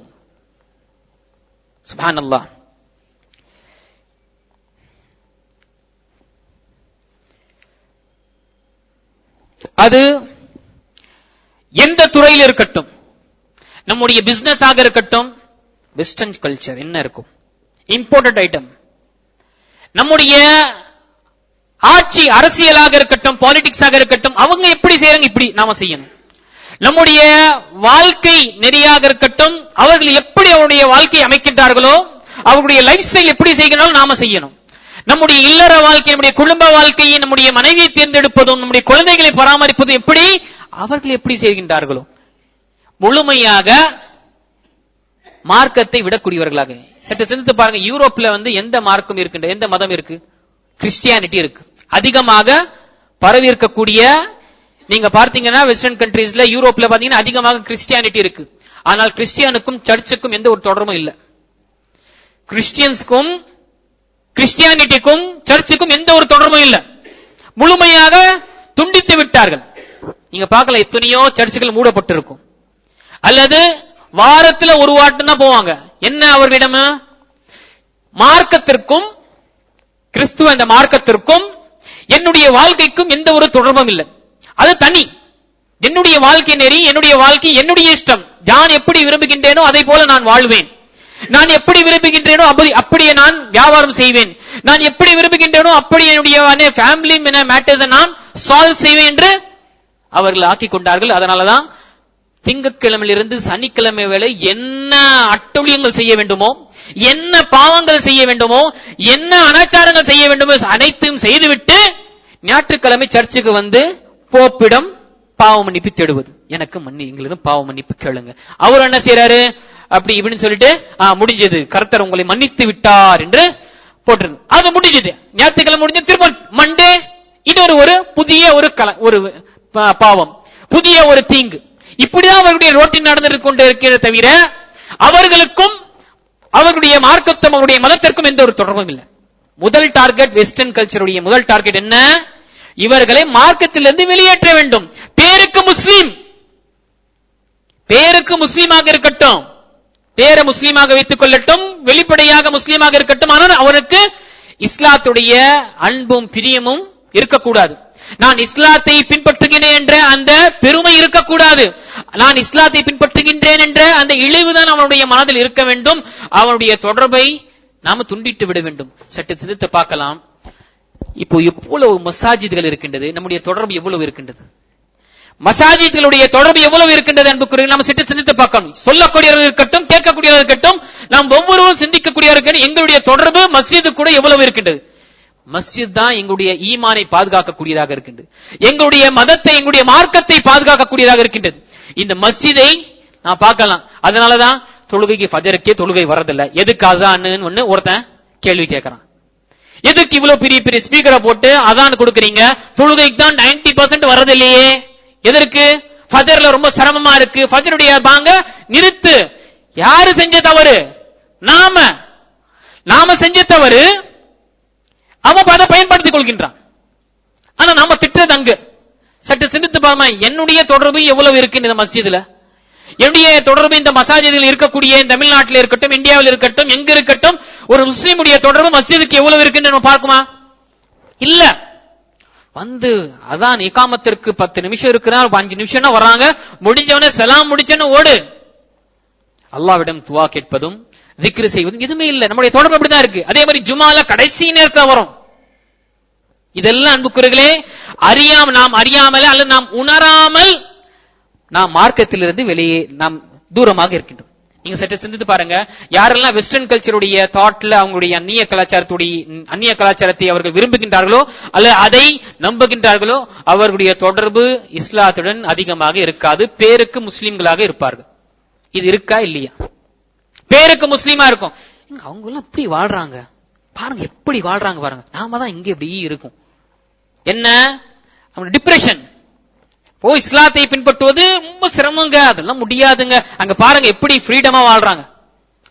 சுப்ஹானல்லாஹ். அது எந்த துறையில் இருக்கட்டும், நம்முடைய பிசினஸ் ஆக இருக்கட்டும், வெஸ்டர்ன் கல்ச்சர் என்ன இருக்கும், இம்போர்ட்டட் ஐட்டம். நம்முடைய ஆட்சி அரசியலாக இருக்கட்டும், பாலிடிக்ஸாக இருக்கட்டும், அவங்க எப்படி செய்யறாங்க, இப்படி நாம செய்யணும். நம்முடைய வாழ்க்கை நெறியாக இருக்கட்டும், அவர்கள் எப்படி அவருடைய வாழ்க்கையை அமைக்கின்றார்களோ, அவருடைய லைஃப் ஸ்டைல் எப்படி செய்கிறாலும் நாம செய்யணும். நம்முடைய இல்லற வாழ்க்கை, நம்முடைய குடும்ப வாழ்க்கையை, நம்முடைய மனைவியை தேர்ந்தெடுப்பதும், நம்முடைய குழந்தைகளை பராமரிப்பதும் எப்படி அவர்கள் எப்படி செய்கின்றார்களோ, முழுமையாக மார்க்கத்தை விடக்கூடியவர்களாக. சற்று சிந்தித்து பாருங்க, யூரோப்ல எந்த மார்க்கம் இருக்கின்ற, எந்த மதம் இருக்கு? கிறிஸ்டியானிட்டி இருக்கு. அதிகமாக பரவி இருக்கக்கூடிய, நீங்க பார்த்தீங்கன்னா வெஸ்டர்ன் கண்ட்ரீஸ்ல, யூரோப்ல பாத்தீங்கன்னா அதிகமாக கிறிஸ்டியானிட்டி இருக்கு. ஆனால் கிறிஸ்டியனுக்கும் சர்ச்சுக்கும் எந்த ஒரு தொடர்பும் இல்லை. கிறிஸ்டியன்ஸ்க்கும் கிறிஸ்டியானிட்டிக்கும் சர்ச்சுக்கும் எந்த ஒரு தொடர்பும் இல்லை. முழுமையாக துண்டித்து விட்டார்கள். நீங்க பார்க்கல, எத்தனையோ சர்ச்சுகள் மூடப்பட்டிருக்கும். அல்லது வாரத்துல ஒரு வாட்டம் தான் போவாங்க. என்ன அவர்களிடம்? மார்க்கத்திற்கும், கிறிஸ்துவ அந்த மார்க்கத்திற்கும் என்னுடைய வாழ்க்கைக்கும் எந்த ஒரு தொடர்பும் இல்லை. அது தனி. என்னுடைய வாழ்க்கை நெறி, என்னுடைய வாழ்க்கை, என்னுடைய இஷ்டம். நான் எப்படி விரும்புகின்றேனோ அதை போல நான் வாழ்வேன். நான் எப்படி விரும்புகின்றேனோ அப்படியே நான் வியாபாரம் செய்வேன். நான் எப்படி விரும்புகின்றேனோ அப்படி என்னுடைய ஃபேமிலி மேட்டர்ஸ் நான் சால்வ் செய்வேன் என்று அவர்கள் ஆக்கிக் கொண்டார்கள். அதனாலதான் திங்கட்கிழமையிலிருந்து சனிக்கிழமை வேளை என்ன அட்டூழியங்கள் செய்ய வேண்டுமோ, என்ன பாவங்கள் செய்ய வேண்டுமோ, என்ன அனாச்சாரங்கள் செய்ய வேண்டுமோ அனைத்தையும் செய்துவிட்டு ஞாயிற்றுக்கிழமை சர்ச்சுக்கு போப்பிடம் பாவ மன்னிப்பு தேடுவது. எனக்கு எங்களிடம் பாவ மன்னிப்பு கேளுங்க. அவர் என்ன செய்யறாரு, அப்படி இப்படின்னு சொல்லிட்டு முடிஞ்சது, கர்த்தர் உங்களை மன்னித்து விட்டார் என்று போட்டிருது. அது முடிஞ்சது. ஞாயிற்றுக்கிழமை முடிஞ்ச திரும்ப மண்டே இன்னொரு ஒரு புதிய ஒரு பாவம், புதிய ஒரு தீங்கு. இப்படிதான் அவர்களுடைய ரோட்டில் நடந்து கொண்டு இருக்கிற தவிர அவர்களுக்கும் அவர்களுடைய மார்க்கத்தும் அவருடைய மதத்திற்கும் எந்த ஒரு தொடர்பும் இல்லை. முதல் டார்கெட், வெஸ்டர்ன் கல்ச்சருடைய முதல் டார்கெட் என்ன? இவர்களை மார்க்கத்திலிருந்து வெளியேற்ற வேண்டும். பேருக்கு முஸ்லீம், பேருக்கு முஸ்லீமாக இருக்கட்டும், பேரை முஸ்லீமாக வைத்துக் கொள்ளட்டும், வெளிப்படையாக முஸ்லீமாக இருக்கட்டும், ஆனால் அவருக்கு இஸ்லாத்துடைய அன்பும் பிரியமும் இருக்கக்கூடாது. நான் இஸ்லாத்தை பின்பற்றுகிறேன் என்ற அந்த பெருமை இருக்கக்கூடாது. நான் இஸ்லாத்தை பின்பற்றுகின்றேன் என்ற அந்த இழிவுதான் அவனுடைய மனதில் இருக்க வேண்டும். அவனுடைய தொடர்பை நாம துண்டித்து விட வேண்டும். சற்று சிந்தித்து பார்க்கலாம். இப்போ எவ்வளவு மசாஜிதுகள் இருக்கின்றது, நம்முடைய தொடர்பு எவ்வளவு இருக்கின்றது, மசாஜிதுகளுடைய தொடர்பு எவ்வளவு இருக்கின்றது என்பது நாம் சற்று சிந்தித்து பார்க்கணும். சொல்லக்கூடியவர்கள் இருக்கட்டும், கேட்கக்கூடியவர்கள் இருக்கட்டும், நாம் ஒவ்வொருவரும் சிந்திக்கக்கூடியவர்கள் எங்களுடைய தொடர்பு மஸ்ஜிது கூட எவ்வளவு இருக்கின்றது. மஸ்ஜித் தான் எங்களுடைய ஈமானை பாதுகாக்கக்கூடியதாக இருக்கின்றது, எங்களுடைய மதத்தை, எங்களுடைய மார்க்கத்தை பாதுகாக்கக்கூடியதாக இருக்கின்றது. இந்த மஸ்ஜிதை நான் பார்க்கலாம். அதனாலதான் தொழுகைக்கு ஃபஜருக்கே தொழுகை வரதில்லை. எதுக்கு அசான்னு ஒருத்தன் கேள்வி கேட்கறான். எதுக்கு இவ்வளவு பெரிய பெரிய ஸ்பீக்கரை போட்டு அதான் கொடுக்கறீங்க, தொழுகைக்கு தான் 90% வரதில்லையே, எதற்கு? ஃபஜர்ல ரொம்ப சிரமமா இருக்கு, ஃபஜருடைய பாங்க நிறுத்து. யாரு செஞ்ச தவறு? நாம செஞ்ச தவறு. அவன் அதை பயன்படுத்திக் கொள்கின்றான். ஆனா நாம திட்டுறது அங்கு. சற்று சிந்தித்து பாருமா, என்னுடைய தொடர்பு எவ்வளவு இருக்கு இந்த மஸ்ஜிதுல, என்னுடைய தொடர்பு இந்த மசாஜிதில் இருக்கக்கூடிய தமிழ்நாட்டில் இருக்கட்டும், இந்தியாவில் இருக்கட்டும், எங்க இருக்கட்டும், ஒரு முஸ்லீமுடைய தொடர்பு மஸ்ஜிதுக்கு எவ்வளவு இருக்குன்னு நம்ம பார்க்குமா? இல்ல. அதான் இகாமத்திற்கு 10 நிமிஷம் இருக்கிறா, 5 நிமிஷம் வர்றாங்க, முடிஞ்சவன சலாம் முடிச்சன்னு ஓடு. அல்லாஹ்விடம் துவா கேட்பதும் திக்ரு செய்வதும் எதுவுமே இல்லை. நம்முடைய தொடர்பு அப்படிதான் இருக்கு. அதே மாதிரி ஜுமால கடைசி நேரத்தில் வரும். இதெல்லாம் அன்புக்குரியவர்களே, நாம் அறியாமல் அல்லது நாம் உணராமல் நாம் மார்க்கத்திலிருந்து வெளியே நாம் தூரமாக இருக்கின்றோம். நீங்க சற்று சிந்தித்து பாருங்க, யாரெல்லாம் வெஸ்டர்ன் கல்ச்சருடைய தாட்ல அவங்களுடைய அந்நிய கலாச்சாரத்தை அவர்கள் விரும்புகின்றார்களோ அல்லது அதை நம்புகின்றார்களோ அவர்களுடைய தொடர்பு இஸ்லாத்துடன் அதிகமாக இருக்காது. பேருக்கு முஸ்லிம்களாக இருப்பார்கள். இது இருக்கா இல்லையா? பேருக்கு முஸ்லீமா இருக்கும். அவங்க எல்லாம் இப்படி வாழ்றாங்க பாருங்க, எப்படி வாழ்றாங்க பாருங்க, நாம தான் இங்க இப்படி இருக்கும். என்ன டிப்ரெஷன். இஸ்லாத்தை பின்பற்றுவது ரொம்ப சிரமங்க, அதெல்லாம் முடியாதுங்க. அங்க பாருங்க எப்படி ஃப்ரீடமா வாழ்றாங்க.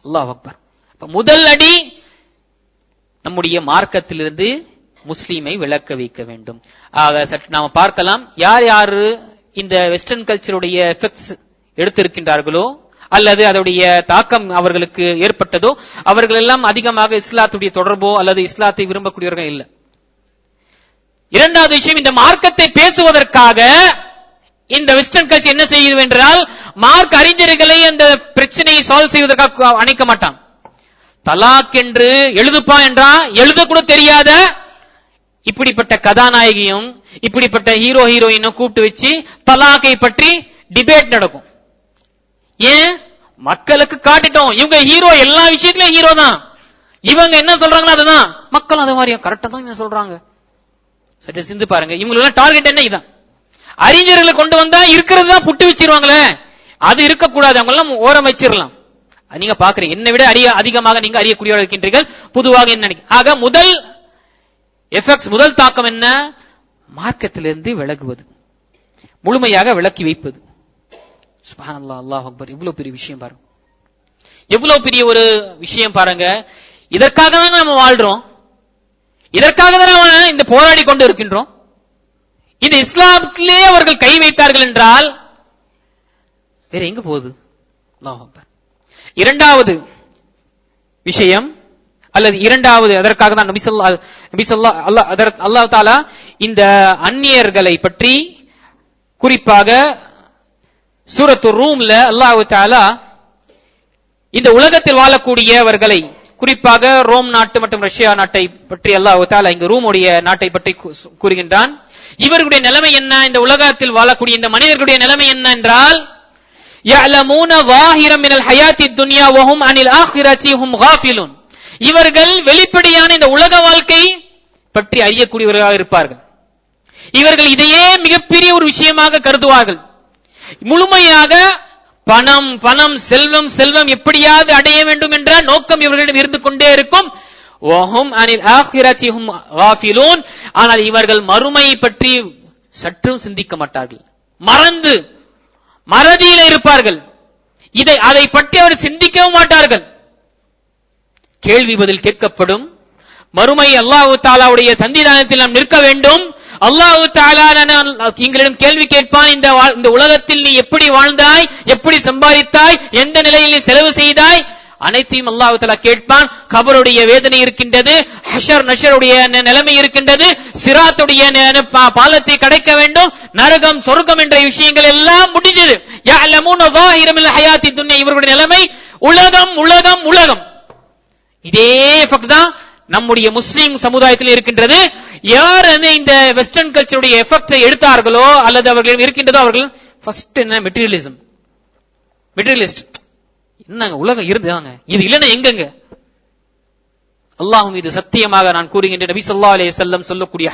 அல்லாஹ் அக்பர். முதல் அடி நம்முடைய மார்க்கத்திலிருந்து முஸ்லீமை விளக்க வைக்க வேண்டும். நாம பார்க்கலாம், யார் யாரு இந்த வெஸ்டர்ன் கல்ச்சருடைய எஃபெக்ட்ஸ் எடுத்திருக்கின்றார்களோ அல்லது அதோடைய தாக்கம் அவர்களுக்கு ஏற்பட்டதோ அவர்கள் எல்லாம் அதிகமாக இஸ்லாத்துடைய தொடர்போ அல்லது இஸ்லாத்தை விரும்பக்கூடியவர்கள் இல்லை. இரண்டாவது விஷயம், இந்த மார்க்கத்தை பேசுவதற்காக இந்த வெஸ்டர்ன் கல்ச்சர் என்ன செய்யும் என்றால், மார்க் அறிஞர்களை அந்த பிரச்சனையை சால்வ் செய்வதற்காக அணைக்க மாட்டான். தலாக் என்று எழுதுப்பா என்றா எழுத கூட தெரியாத இப்படிப்பட்ட கதாநாயகியும் இப்படிப்பட்ட ஹீரோ ஹீரோயினும் கூப்பிட்டு வச்சு தலாக்கை பற்றி டிபேட் நடக்கும். ஏன்? மக்களுக்கு காட்டிட்டோம் இவங்க ஹீரோ, எல்லா விஷயத்திலும் ஹீரோ தான். இவங்க என்ன சொல்றாங்களோ அதுதான் மக்கள் அது மாதிரியா கரெக்டா தான் சொல்றாங்க. சற்று சிந்து பாருங்க, இவங்களுக்கு டார்கெட் என்ன? இதான். அறிஞர்களை கொண்டு வந்தா இருக்கிறது தான் புட்டு வச்சிருவாங்களே, அது இருக்கக்கூடாது, அவங்க எல்லாம் ஓரம் வச்சிடலாம். நீங்க பாக்குறீங்க, என்னை விட அதிகமாக நீங்க அறியக்கூடியவர்கள் இருக்கின்றீர்கள். பொதுவாக என்ன நினைக்க, ஆக முதல் எஃபெக்ட்ஸ், முதல் தாக்கம் என்ன? மார்க்கத்திலிருந்து விலகுவது, முழுமையாக விலக்கி வைப்பது. சுப்ஹானல்லாஹ், அல்லாஹ் அக்பர். இவ்வளவு பெரிய விஷயம் பாருங்க, எவ்வளவு பெரிய ஒரு விஷயம் பாருங்க. இதற்காக தான் நம்ம வாழ்றோம், இதற்காக தான் நாம இந்த போராடி கொண்டு இருக்கின்றோம். இந்த இஸ்லாத்திலே அவர்கள் கை வைத்தார்கள் என்றால் வேற எங்க போகுது? அல்லாஹ் அக்பர். இரண்டாவது விஷயம், அல்லது இரண்டாவது, அதற்காக தான் அல்லாஹ் தஆலா இந்த அந்நியர்களை பற்றி குறிப்பாக சூரத்து ரூம்ல அல்லாஹ் தஆலா இந்த உலகத்தில் வாழக்கூடியவர்களை, குறிப்பாக ரோம் நாட்டு மற்றும் ரஷ்யா நாட்டை பற்றி அல்லாஹ் தஆலா இங்கு ரூமுடைய நாட்டை பற்றி கூறுகின்றான். இவர்களுடைய நிலைமை என்ன? இந்த உலகத்தில் வாழக்கூடிய இந்த மனிதர்களுடைய நிலைமை என்ன என்றால், يَعْلَمُونَ ظَاهِرًا مِنَ الْحَيَاةِ الدُّنْيَا وَهُمْ عَنِ الْآخِرَةِ هُمْ غَافِلُونَ. இவர்கள் வெளிப்படையான இந்த உலக வாழ்க்கை பற்றி அறியக்கூடியவர்களாக இருப்பார்கள். இவர்கள் இதையே மிகப்பெரிய ஒரு விஷயமாக கருதுவார்கள். முழுமையாக பணம் பணம் செல்வம் செல்வம் எப்படியாவது அடைய வேண்டும் என்ற நோக்கம் இவர்களிடம் இருந்து கொண்டே இருக்கும். வஹும் அனில் ஆகிரத்தி ஹும் காஃபிலூன். ஆனால் இவர்கள் மறுமையை பற்றி சற்றும் சிந்திக்க மாட்டார்கள், மறதியில இருப்பார்கள். அதை பற்றி அவர் சிந்திக்கவும் மாட்டார்கள். கேள்வி பதில் கேட்கப்படும், மறுமை அல்லாஹ் தஆலாவுடைய சன்னிதானத்தில் நாம் நிற்க வேண்டும். அல்லாஹ் தஆலா எங்களிடம் கேள்வி கேட்பான், இந்த உலகத்தில் நீ எப்படி வாழ்ந்தாய், எப்படி சம்பாதித்தாய், எந்த நிலையில் நீ செலவு செய்தாய், அனைத்தையும் அல்லாஹ் தஆலா கேட்பான். கபருடைய வேதனை இருக்கின்றது, ஹஷர் நஷருடைய நிலைமை இருக்கின்றது, சிராத்துடைய பாலத்தை கடக்க வேண்டும், நரகம் சொர்க்கம் என்ற விஷயங்கள் எல்லாம் முடிஞ்சது. يَعْلَمُونَ ظَاهِرًا مِنَ الْحَيَاةِ الدُّنْيَا. இவர்களுடைய நிலைமை உலகம் உலகம் உலகம். இதே எஃபெக்ட் தான் நம்முடைய முஸ்லிம் சமுதாயத்தில் இருக்கின்றது. யார் இந்த வெஸ்டர்ன் கல்ச்சருடைய எஃபெக்டை எடுத்தார்களோ அல்லது அவர்கள் இருக்கின்றதோ, அவர்கள் ஃபர்ஸ்ட் என்ன? மெட்டீரியலிஸ்ட். என்னங்க உலகம் இருந்தாங்க, இது இல்லைன்னா எங்கங்க? அல்லாஹ் மீது சத்தியமாக நான் கூறுகின்றேன், நபி ஸல்லல்லாஹு அலைஹி வஸல்லம் சொல்லக்கூடிய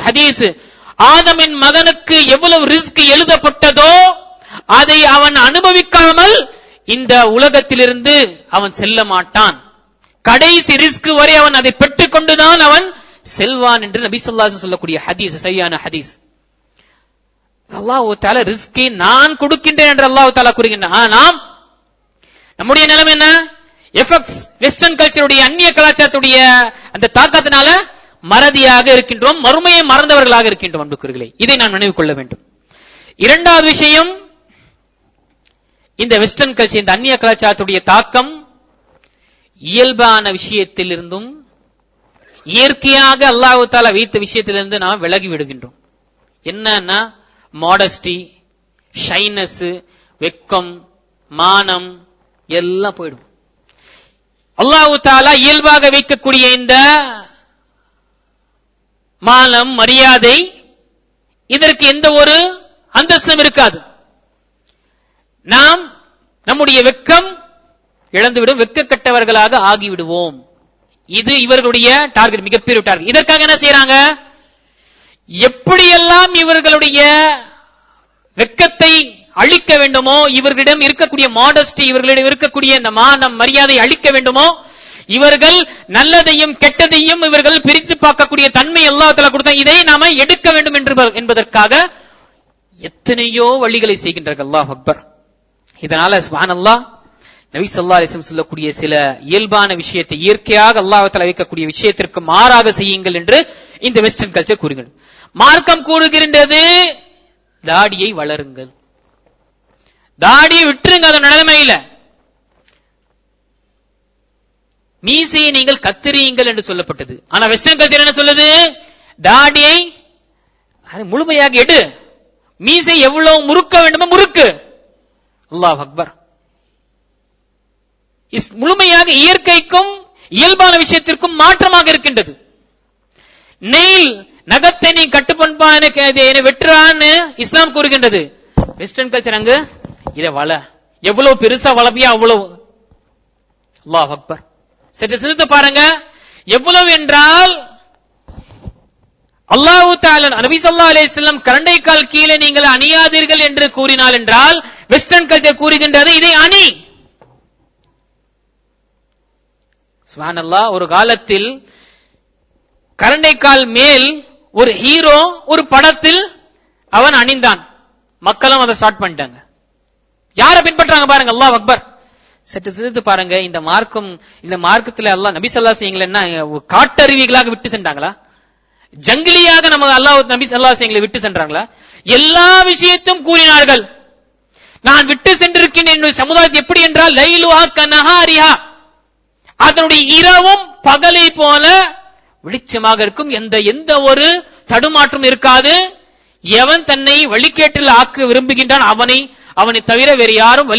ஹதீஸ், ஆதமின் மகனுக்கு எவ்வளவு ரிஸ்க் எழுதப்பட்டதோ அதை அவன் அனுபவிக்காமல் இந்த உலகத்திலிருந்து அவன் செல்ல மாட்டான். கடைசி ரிஸ்க் வரை அவன் அதை பெற்றுக் கொண்டுதான் அவன் செல்வான் என்று நபி ஸல்லல்லாஹு அலைஹி வஸல்லம் சொல்லக்கூடிய ஹதீஸ், சரியான ஹதீஸ். அல்லாஹ் தஆலா ரிஸ்கை நான் கொடுக்கின்றேன் என்று அல்லாஹ் தஆலா கூறுகின்றான். நாம் நம்முடைய நிலைமை என்ன? எஃபெக்ட்ஸ், வெஸ்டர்ன் கல்ச்சருடைய அந்நிய கலாச்சாரத்துடைய அந்த தாக்கத்தினால மறதியாக இருக்கின்றோம், மறுமையை மறந்தவர்களாக இருக்கின்றோம். அன்புக்குரியவர்களே, இதை நான் நினைவு கொள்ள வேண்டும். இரண்டாவது விஷயம், இந்த வெஸ்டர்ன் கல்ச்சர், இந்த அந்நிய கலாச்சாரத்துடைய தாக்கம் இயல்பான விஷயத்திலிருந்தும் இயற்கையாக அல்லாஹ் தஆலா வைத்த விஷயத்திலிருந்து நாம் விலகி விடுகின்றோம். என்னன்னா, மாடஸ்டி, ஷைனஸ், வெக்கம், மானம் எல்லாம் போயிடும். அல்லாஹ் தஆலா இயல்பாக வைக்கக்கூடிய இந்த மானம், மரியாதை, இதற்கு எந்த ஒரு அந்தஸ்தும் இருக்காது. நாம் நம்முடைய வெக்கம் இழந்துவிடும், வெட்கக்கட்டவர்களாக ஆகிவிடுவோம். இது இவர்களுடைய டார்கெட், மிகப்பெரிய டார்கெட். இதற்காக என்ன செய்யறாங்க? எப்படியெல்லாம் இவர்களுடைய வெட்கத்தை அழிக்க வேண்டுமோ, இவர்களிடம் இருக்கக்கூடிய மாடஸ்டி, இவர்களிடம் இருக்கக்கூடிய இந்த மானம் மரியாதை அழிக்க வேண்டுமோ, இவர்கள் நல்லதையும் கெட்டதையும் இவர்கள் பிரித்து பார்க்கக்கூடிய தன்மை அல்லாஹ் தஆலா கொடுத்த, இதை நாம எடுக்க வேண்டும் என்பதற்காக எத்தனையோ வழிகளை செய்கின்றார்கள். அல்லாஹ் அக்பர். இதனால சுப்ஹானல்லாஹ், நபி ஸல்லல்லாஹு அலைஹி வஸல்லம் சொல்லக்கூடிய சில இயல்பான விஷயத்தை இயற்கையாக அல்லாஹ் தஆலா வைக்கக்கூடிய விஷயத்திற்கு மாறாக செய்யுங்கள் என்று இந்த வெஸ்டர்ன் கல்ச்சர் கூறுகிறது. மார்க்கம் கூறுகின்றது, தாடியை வளருங்கள், தாடியை விட்டுருங்க, அது நிலைமையில மீசையை நீங்கள் கத்திரியுங்கள் என்று சொல்லப்பட்டது. ஆனா வெஸ்டர்ன் கல்ச்சர் என்ன சொல்லுது? தாடியை முழுமையாக எடு. மீசை எவ்வளவு முறுக்க வேண்டுமோ முறுக்கு. அல்லாஹ் அக்பர். முழுமையாக இயற்கைக்கும் இயல்பான விஷயத்திற்கும் மாற்றமாக இருக்கின்றது. நெயில் நகத்தை நீ கட்டுப்பண்பா எனக்கு வெட்டுறான்னு இஸ்லாம் கூறுகின்றது. வெஸ்டர்ன் கல்ச்சர் அங்கு இத வள எவ்வளவு பெருசா வளப்பியா அவ்வளவு. அல்லாஹ் அக்பர். சற்று சிந்தித்து பாருங்க. எவ்வளவு என்றால் அல்லாஹ் தஆலா நபி ஸல்லல்லாஹு அலைஹி வஸல்லம் கரண்டைக்கால் கீழே நீங்கள் அணியாதீர்கள் என்று கூறினால் என்றால் வெஸ்டர்ன் கல்ச்சர் கூறுகின்றது இதை அணி. சுப்ஹானல்லாஹ். ஒரு காலத்தில் கரண்டைக்கால் மேல் ஒரு ஹீரோ ஒரு படத்தில் அவன் அணிந்தான். மக்களும் அதை ஸ்டார்ட் பண்ணிட்டாங்க. யாரை பின்பற்றாங்க பாருங்க. அல்லாஹ் அக்பர். சற்று சிந்தித்து பாருங்க. இந்த மார்க்கத்தில் அல்லாஹ் நபி ஸல்லல்லாஹு அலைஹி வஸல்லம் என்ன காட்டறிவிகளாக விட்டு சென்றாங்களா? ஜங்கிலியாக நம்ம அல்லாஹ் நபி ஸல்லல்லாஹு அலைஹி வஸல்லம் விட்டு சென்றாங்களா? எல்லா விஷயத்தையும் கூறினார்கள். நான் விட்டு சென்றிருக்கிறேன் என்னுடைய சமுதாயத்தை எப்படி என்றால் லைலுஹா கனஹாரிஹா, அதனுடைய இரவும் பகலை போல வெளிச்சமாக இருக்கும். எந்த ஒரு தடுமாற்றம் இருக்காது. எவன் தன்னை வழிகேட்டில் ஆக்க விரும்புகின்றான் அவனை தவிர வேறு யாரும்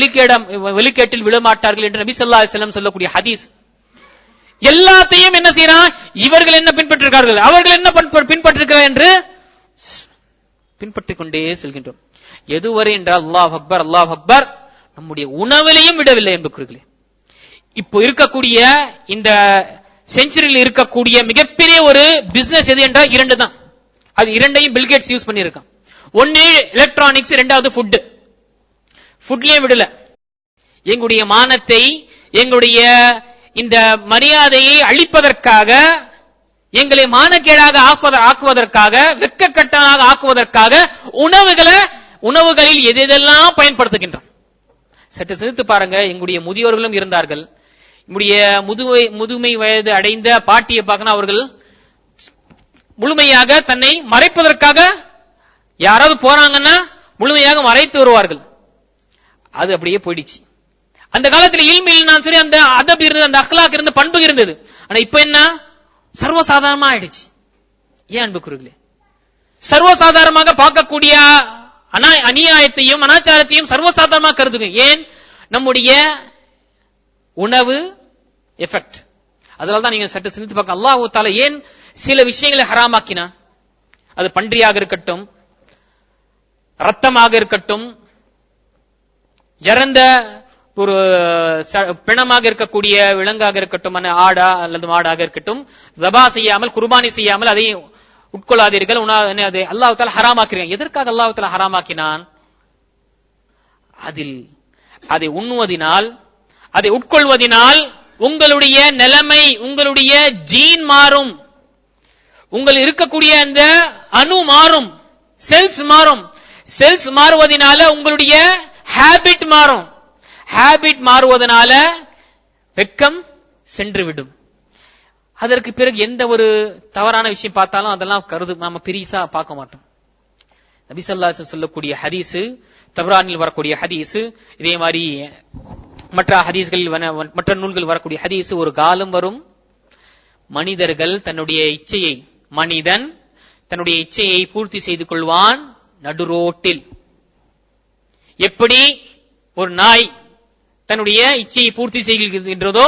வழிகேட்டில் விழமாட்டார்கள் என்று நபி ஸல்லல்லாஹு அலைஹி வஸல்லம் சொல்லக்கூடிய ஹதீஸ். எல்லாத்தையும் என்ன செய்யறான்? இவர்கள் என்ன பின்பற்றிருக்கார்கள், அவர்கள் என்ன பின்பற்றிருக்கிறார் என்று பின்பற்றிக் கொண்டே செல்கின்றோம். எதுவரை என்றால் அல்லாஹ் அக்பர் அல்லாஹ் அக்பர் நம்முடைய உணவிலையும் விடவில்லை என்பவர்களே. இப்போ இருக்கக்கூடிய இந்த செஞ்சுரியில் இருக்கக்கூடிய மிகப்பெரிய ஒரு பிசினஸ் எது என்றால் இரண்டு தான். அது இரண்டையும் பில்கேட்ஸ் யூஸ் பண்ணியிருக்கான். ஒன்னு எலக்ட்ரானிக்ஸ், இரண்டாவது ஃபுட். ஃபுட்லயே விடல. எங்களுடைய மானத்தை எங்களுடைய இந்த மரியாதையை அழிப்பதற்காக, எங்களை மானக்கேடாக ஆக்குவதற்காக, வெட்கக்கட்டானாக ஆக்குவதற்காக உணவுகளில் எதெல்லாம் பயன்படுத்துகின்றோம். சற்று சிந்தித்து பாருங்க. எங்களுடைய முதியோர்களும் இருந்தார்கள். நம்முடைய முதுமை வயது அடைந்த பாட்டியை பார்க்கணும். அவர்கள் முழுமையாக தன்னை மறைப்பதற்காக யாராவது போறாங்கன்னா முழுமையாக மறைத்து வருவார்கள். அது அப்படியே போயிடுச்சு. அந்த காலத்தில் இல்மில் நான் சொல்லி அந்த அதப் இருந்தது, அந்த அக்லாக் இருந்த பண்பு இருந்தது. ஆனா இப்ப என்ன சர்வசாதாரணமா ஆயிடுச்சு. ஏன் அன்புக்குரியவர்களே? சர்வசாதாரணமாக பார்க்கக்கூடிய அநியாயத்தையும் அனாச்சாரத்தையும் சர்வசாதாரணமாக கருதுங்க. ஏன்? நம்முடைய உணவு எஃபெக்ட். அதனால்தான் நீங்க சற்று சிந்தித்து பார்க்க அல்லாஹ் தஆலா ஏன் சில விஷயங்களை ஹராமாக்கினான். அது பன்றியாக இருக்கட்டும், ரத்தமாக இருக்கட்டும், இறந்த ஒரு பிணமாக இருக்கக்கூடிய விலங்காக இருக்கட்டும், ஆடா அல்லது மாடாக இருக்கட்டும், தபா செய்யாமல் குர்பானி செய்யாமல் அதை உட்கொள்ளாதீர்கள். அதை அல்லாஹ் தஆலா ஹராமாக்கிறான். எதற்காக அல்லாஹ் தஆலா ஹராமாக்கினான்? அதில் அதை உண்ணுவதினால், அதை உட்கொள்வதினால் உங்களுடைய நிலைமை, உங்களுடைய ஜீன் மாறும், உங்கள் இருக்கக்கூடிய அந்த அணு மாறும், செல்ஸ் மாறும். செல்ஸ் மாறுவதனால உங்களுடைய ஹேபிட் மாறும். ஹேபிட் மாறுவதனால வெட்கம் சென்றுவிடும். அதற்கு பிறகு எந்த ஒரு தவறான விஷயம் பார்த்தாலும் அதெல்லாம் நாம பெரிசா பார்க்க மாட்டோம். நபி ஸல்லல்லாஹு அலைஹி வஸல்லம் சொல்லக்கூடிய ஹதீஸ், தப்ரானில் வரக்கூடிய ஹதீஸ், இதே மாதிரி மற்ற ஹதீஸ்களில் மற்ற நூல்கள் வரக்கூடிய ஹதீஸ், ஒரு காலம் வரும் மனிதன் தன்னுடைய இச்சையை பூர்த்தி செய்து கொள்வான் நடுரோட்டில். எப்படி ஒரு நாய் தன்னுடைய இச்சையை பூர்த்தி செய்கின்றதோ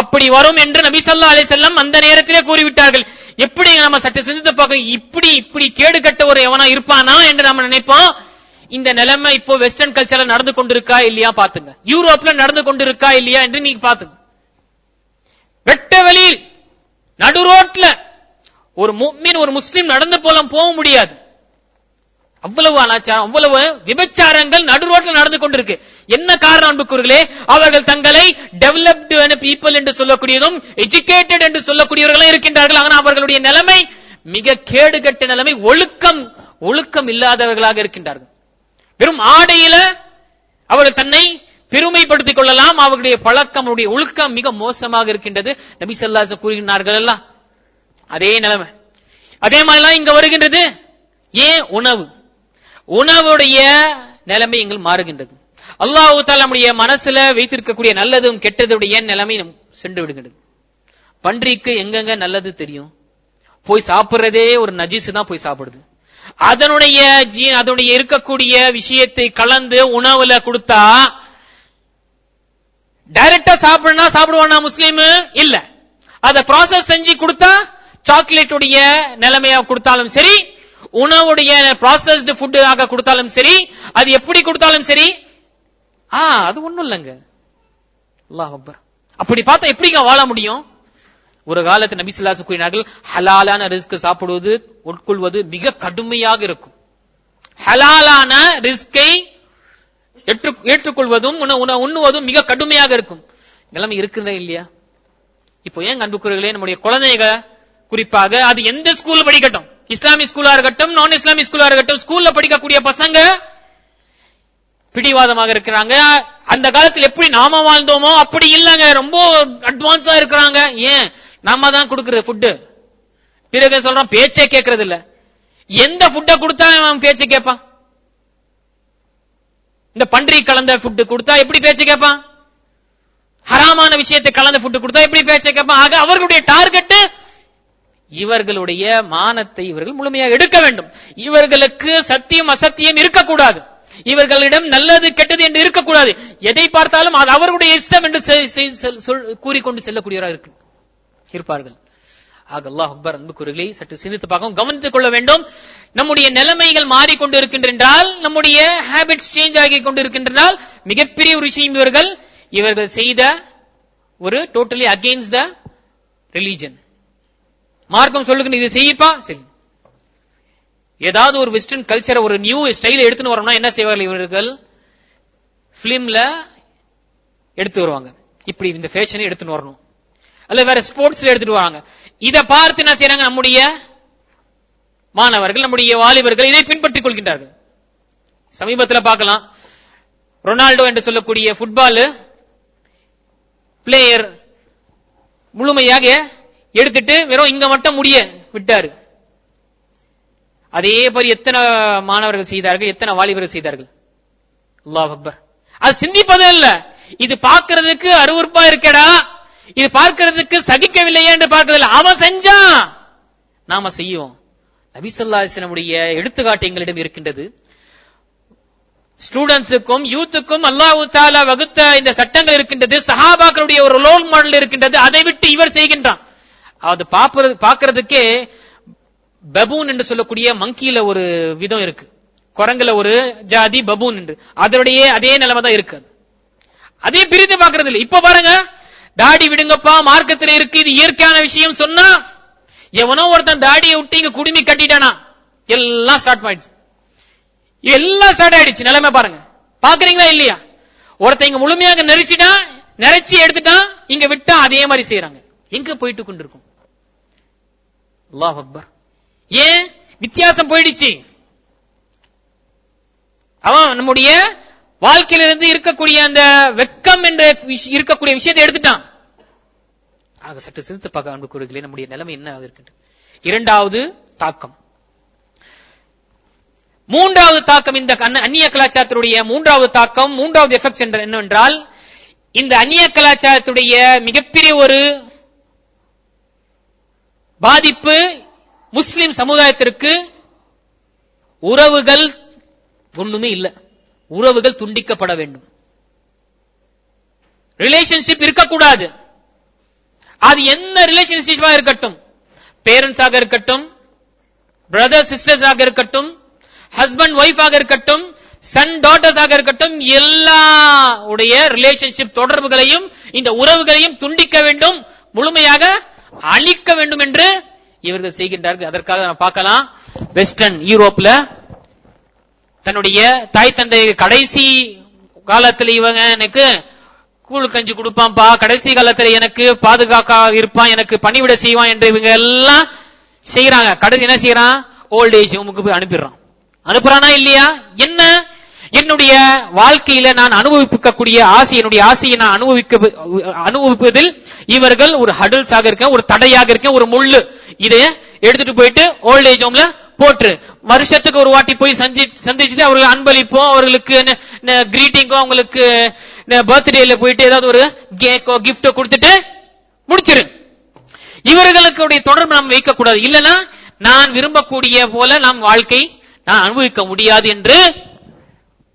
அப்படி வரும் என்று நபி ஸல்லல்லாஹு அலைஹி வஸல்லம் அந்த நேரத்திலே கூறிவிட்டார்கள். எப்படி நம்ம சற்று சிந்தித்து பார்க்க, இப்படி கேடு கட்ட ஒரு எவனா இருப்பானா என்று நம்ம நினைப்போம். இந்த நிலைமை இப்போ வெஸ்டர்ன் கல்ச்சர்ல நடந்து கொண்டிருக்கா இல்லையா பாத்துங்க. யூரோப்ல நடந்து கொண்டிருக்கா இல்லையா என்று நீங்க பாத்துங்க. வெட்ட வெளியில் நடு ரோட்ல ஒரு முஃமின், ஒரு முஸ்லிம் நடந்து போக முடியாது. அவ்வளவு அனாச்சாரம், அவ்வளவு விபச்சாரங்கள் நடு ரோட்ல நடந்து கொண்டிருக்கு. என்ன காரணம் அன்புக்குரியவர்களே? அவர்கள் தங்களை டெவலப்டு பீப்புள் என்று சொல்லக்கூடியதும் எஜுகேட்டட் என்று சொல்லக்கூடியவர்களும் இருக்கின்றார்கள். ஆனால் அவர்களுடைய நிலைமை மிக கேடுகட்ட நிலைமை, ஒழுக்கம் இல்லாதவர்களாக இருக்கின்றார்கள். வெறும் ஆடையில அவர்கள் தன்னை பெருமைப்படுத்திக் கொள்ளலாம். அவர்களுடைய பழக்கம், அவருடைய ஒழுக்கம் மிக மோசமாக இருக்கின்றது. நபி ஸல்லல்லாஹு அலைஹி வஸல்லம் கூறுகிறார்கள் எல்லாம் அதே நிலைமை. அதே மாதிரிலாம் இங்க வருகின்றது. ஏன்? உணவுடைய நிலைமை எங்கள் மாறுகின்றது. அல்லாஹ் தஆலா நம்முடைய மனசுல வைத்திருக்கக்கூடிய நல்லதும் கெட்டதுடைய நிலைமை சென்று விடுகின்றது. பன்றிக்கு எங்கெங்க நல்லது தெரியும்? போய் சாப்பிடுறதே ஒரு நஜீஸ் தான் போய் சாப்பிடுது. அதனுடைய இருக்கக்கூடிய விஷயத்தை கலந்து உணவுல கொடுத்தா டைரக்டா சாப்பிடுவானா முஸ்லீம்? இல்ல. அத ப்ராசஸ் செஞ்சு கொடுத்தா சாக்லேட்டுடைய நிலைமையா கொடுத்தாலும் சரி, உணவுடைய ப்ராசஸ்டு ஃபுட் ஆக கொடுத்தாலும் சரி, அது எப்படி கொடுத்தாலும் சரி, அது ஒண்ணும் இல்லைங்க. அல்லாஹ் அக்பர். அப்படி பார்த்தா எப்படிங்க வாழ முடியும்? ஒரு காலத்து நபி ஸல்லல்லாஹு அலைஹி வஸல்லம் கூறினார்கள், ஹலாலான ரிஸ்க் சாப்பிடுவது உட்கொள்வது மிக கடுமையாக இருக்கும். ஹலாலான ரிஸ்கை ஏற்றுக்கொள்வதும் உண்ணுவதும் மிக கடுமையாக இருக்கும். நிலைமை இருக்குதா இல்லையா? இப்போ ஏன் அன்புக்குரியவர்களே, நம்முடைய குழந்தைகள் குறிப்பாக அது எந்த ஸ்கூல் படிக்கட்டும், இஸ்லாமிக் ஸ்கூலா இருக்கட்டும், நான் இஸ்லாமிக் ஸ்கூலா இருக்கட்டும், ஸ்கூல்ல படிக்கக்கூடிய பசங்க பிடிவாதமாக இருக்கிறாங்க. அந்த காலத்தில் எப்படி நாம வாழ்ந்தோமோ அப்படி இல்லங்க, ரொம்ப அட்வான்ஸா இருக்கிறாங்க. ஏன்? நாம தான் கொடுக்கிற ஃபுட்டு. பிறகு சொல்றோம் பேச்சே கேட்கறது இல்ல. எந்த ஃபுட்டை கொடுத்தா அவன் பேச்சு கேட்பான்? இந்த பன்றி கலந்த ஃபுட்டு கொடுத்தா எப்படி பேச்சு கேட்பான்? ஹராமான விஷயத்தை கலந்த ஃபுட்டு கொடுத்தா எப்படி பேச்சை கேட்பான்? ஆக அவர்களுடைய டார்கெட் இவர்களுடைய மானத்தை இவர்கள் முழுமையாக எடுக்க வேண்டும். இவர்களுக்கு சத்தியம் அசத்தியம் இருக்கக்கூடாது. இவர்களிடம் நல்லது கெட்டது என்று இருக்கக்கூடாது. எதை பார்த்தாலும் அது அவர்களுடைய இஷ்டம் என்று கூறிக்கொண்டு செல்லக்கூடியவராக இருப்பார்கள். ஆக அல்லாஹ் அக்பர். அன்புக்குரியவர்களே, சற்று சிந்தித்து பார்க்கவும், கவனித்துக் கொள்ள வேண்டும். நம்முடைய நிலைமைகள் மாறிக்கொண்டு இருக்கின்றால், நம்முடைய ஹேபிட்ஸ் சேஞ்ச் ஆகி கொண்டு இருக்கின்றால், மிகப்பெரிய ஒரு விஷயம் இவர்கள் செய்த ஒரு டோட்டலி அகெயின்ஸ்ட் த ரிலிஜன். மார்க்கம் சொல்லுங்க, இது செய்யப்பா சரி. ஏதாவது ஒரு வெஸ்டர்ன் கல்ச்சரை, ஒரு நியூ ஸ்டைல எடுத்துன்னு வரணும்னா என்ன செய்வார்கள் இவர்கள்? பிலிம்ல எடுத்து வருவாங்க. இப்படி இந்த ஃபேஷனை எடுத்துன்னு வரணும், அல்ல வேற ஸ்போர்ட்ஸ்ல எடுத்துட்டு வராங்க. இதை பார்த்து என்ன செய்யறாங்க? நம்முடைய மாணவர்கள், நம்முடைய வாலிபர்கள் இதை பின்பற்றிக் கொள்கின்றார்கள். சமீபத்தில் பார்க்கலாம், ரொனால்டோ என்று சொல்லக்கூடிய ஃபுட்பால் பிளேயர் முழுமையாக எடுத்துட்டு வெறும் இங்க மட்டும் முடிய விட்டாரு. அதே மாதிரி எத்தனை மாணவர்கள் செய்தார்கள், எத்தனை வாலிபர்கள் செய்தார்கள்? அல்லாஹ் அக்பர். அது சிந்திப்பதே இல்ல. இது பார்க்கிறதுக்கு அருவருப்பா இருக்கடா, இது பார்க்கிறதுக்கு சகிக்கவில்லையே என்று பார்க்கறதில்லை. அவன் செஞ்சான், நாம செய்வோம். நபி ஸல்லல்லாஹு அலைஹி வஸல்லம் எடுத்துக்காட்டு எங்களிடம் இருக்கின்றது. ஸ்டூடெண்ட்ஸுக்கும் யூத்துக்கும் அல்லாஹ் தஆலா வகுத்த இந்த சட்டங்கள் இருக்கின்றது. சஹாபாக்களுடைய ஒரு ரோல் மாடல் இருக்கின்றது. அதை விட்டு இவர் செய்கின்றான். அது பார்க்கிறதுக்கே பபூன் என்று சொல்லக்கூடிய மங்கியில ஒரு விதம் இருக்கு, குரங்குல ஒரு ஜாதி பபூன் என்று, அதனுடைய அதே நிலைமை தான் இருக்கு. அதே பிரித்து பார்க்கறது இல்லை. இப்ப பாருங்க, தாடி விடுங்கப்பா, மார்க்கத்தில் இருக்கு, இது இயற்கையான விஷயம் சொன்னா எவனோ ஒருத்தன் தாடியை விட்டு இங்க குடுமி கட்டிட்டானா எல்லாம் ஸ்டார்ட் ஆயிடுச்சு. எல்லாம் ஸ்டார்ட் ஆயிடுச்சு. நிலைமை பாருங்க, பாக்குறீங்களா இல்லையா? ஒருத்தன் இங்க முழுமையாக நெரிச்சிட்டான், நெரிச்சி எடுத்துட்டான், இங்க விட்டா அதே மாதிரி செய்யறாங்க. எங்க போயிட்டு கொண்டிருக்கும்? அல்லாஹ் அக்பர். ஏன் வித்தியாசம் போயிடுச்சு? அவன் நம்முடைய வாழ்க்கையிலிருந்து இருக்கக்கூடிய அந்த வெட்கம் என்ற இருக்கக்கூடிய விஷயத்தை எடுத்துட்டான். ஆக சற்று சிந்தித்து பார்க்க அன்புக்குரியவர்களே, நம்முடைய நிலைமை என்ன இருக்கின்றது? இரண்டாவது தாக்கம். மூன்றாவது தாக்கம், இந்த அந்நிய கலாச்சாரத்துடைய மூன்றாவது தாக்கம், மூன்றாவது எஃபெக்ட் என்னவென்றால், இந்த அந்நிய கலாச்சாரத்துடைய மிகப்பெரிய ஒரு பாதிப்பு முஸ்லிம் சமுதாயத்திற்கு உறவுகள் ஒண்ணுமே இல்லை. உறவுகள் துண்டிக்கப்பட வேண்டும். ரிலேஷன்ஷிப் இருக்கக்கூடாது. அது என்ன ரிலேஷன்ஷிப்பா இருக்கட்டும், பேரண்ட்ஸாக இருக்கட்டும், பிரதர் சிஸ்டர்ஸ் ஆக இருக்கட்டும், ஹஸ்பண்ட் ஒய்ஃப் ஆக இருக்கட்டும், சன் டாட்டர்ஸ் ஆக இருக்கட்டும், எல்லா உடைய ரிலேஷன்ஷிப் தொடர்புகளையும் இந்த உறவுகளையும் துண்டிக்க வேண்டும், முழுமையாக அழிக்க வேண்டும் என்று இவர்கள் செய்கின்றார்கள். அதற்காக நான் பார்க்கலாம், வெஸ்டர்ன் யூரோப்ல தன்னுடைய தாய் தந்தை கடைசி காலத்தில் இவங்க எனக்கு கூழ் கஞ்சி கொடுப்பான்பா, கடைசி காலத்துல எனக்கு பாதுகாக்க இருப்பான், எனக்கு பணிவிட செய்வான் என்று இவங்க எல்லாம் செய்யறாங்க. கடைசி என்ன செய்யறான்? ஓல்ட் ஏஜ் ஹோமுக்கு போய் அனுப்புறானா இல்லையா? என்ன, என்னுடைய வாழ்க்கையில நான் அனுபவிக்கக்கூடிய ஆசை, என்னுடைய ஆசையை நான் அனுபவிப்பதில் இவர்கள் ஒரு ஹடல்ஸாக இருக்க, ஒரு தடையாக இருக்க, ஒரு முள்ளு. இதை எடுத்துட்டு போயிட்டு ஓல்ட் ஏஜ் ஹோம்ல போட்டு வருஷத்துக்கு ஒரு வாட்டி போய் சந்திச்சுட்டு அவர்களுக்கு அன்பளிப்போம், அவர்களுக்கு கிரீட்டிங்கோ, அவங்களுக்கு பர்த்டேல போயிட்டு ஏதாவது ஒரு கேக்கோ கிஃப்டோ கொடுத்துட்டு முடிச்சிரு. இவர்களுக்கு தொடர்பு நாம் வைக்க கூடாது. இல்லைன்னா நான் விரும்பக்கூடிய போல நாம் வாழ்க்கை நான் அனுபவிக்க முடியாது என்று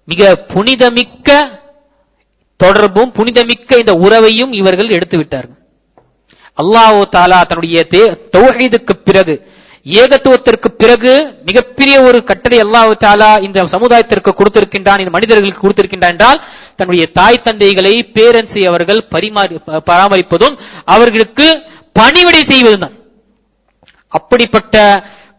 மிக புனிதமிக்க தொடர்பும் புனிதமிக்க இந்த உறவையும் இவர்கள் எடுத்து விட்டார்கள். அல்லாஹ் தஆலா தன்னுடைய தௌஹீதுக்கு பிறகு, ஏகத்துவத்திற்கு பிறகு மிகப்பெரிய ஒரு கட்டளை அல்லாஹ் தஆலா இந்த சமுதாயத்திற்கு கொடுத்திருக்கின்றான், இந்த மனிதர்களுக்கு கொடுத்திருக்கின்றான் என்றால் தன்னுடைய தாய் தந்தைகளை பேரன்ஸை அவர்கள் பராமரிப்பதும் அவர்களுக்கு பணிவிடை செய்வதுதான். அப்படிப்பட்ட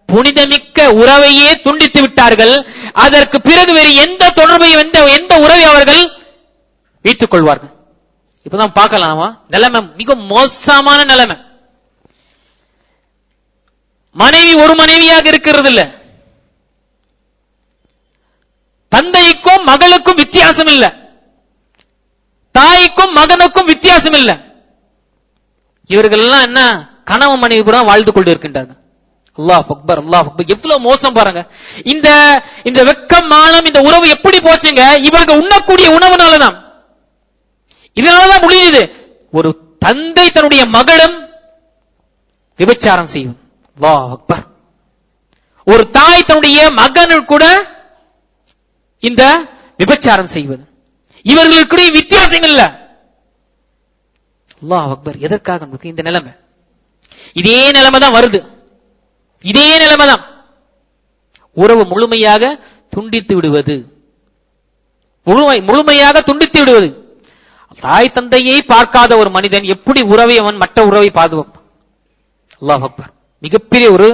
புனிதமிக்க உறவையே துண்டித்து விட்டார்கள். அதற்கு பிறகு வேறு எந்த தொடர்பையும் எந்த உறவை அவர்கள் வைத்துக் கொள்வார்கள்? இப்பதான் பார்க்கலாமா நிலைமை, மிக மோசமான நிலைமை. மனைவி ஒரு மனைவியாக இருக்கிறது இல்ல, தந்தைக்கும் மகளுக்கும் வித்தியாசம் இல்ல, தாய்க்கும் மகனுக்கும் வித்தியாசம் இல்ல. இவர்கள் எல்லாம் என்ன கணவன் மனைவி கூட வாழ்ந்து கொண்டு இருக்கின்றார்கள். அல்லாஹ் அக்பர், அல்லாஹ் அக்பர். எவ்வளவு மோசம் பாருங்க. இந்த வெக்கம் மானம் இந்த உறவு எப்படி போச்சுங்க? இவர்கள் உண்ணக்கூடிய உணவுனாலதான், இதனாலதான் முடியுது. ஒரு தந்தை தன்னுடைய மகளிடம் விபச்சாரம் செய்யும். அல்லாஹ் அக்பர். ஒரு தாய் தன்னுடைய மகனுக்கு கூட இந்த விபச்சாரம் செய்வது. இவர்களுக்கு வித்தியாசங்கள் இல்ல. அல்லாஹ் அக்பர். எதற்காக இந்த நிலைமை? இதே நிலைமை தான் வருது. இதே நிலைமைதான். உறவு முழுமையாக துண்டித்து விடுவது, முழுமையாக துண்டித்து விடுவது. தாய் தந்தையை பார்க்காத ஒரு மனிதன் எப்படி உறவை அவன் மற்ற உறவை பாதுகாப்பான்? அல்லாஹ் அக்பர். மிகப்பெரிய ஒரு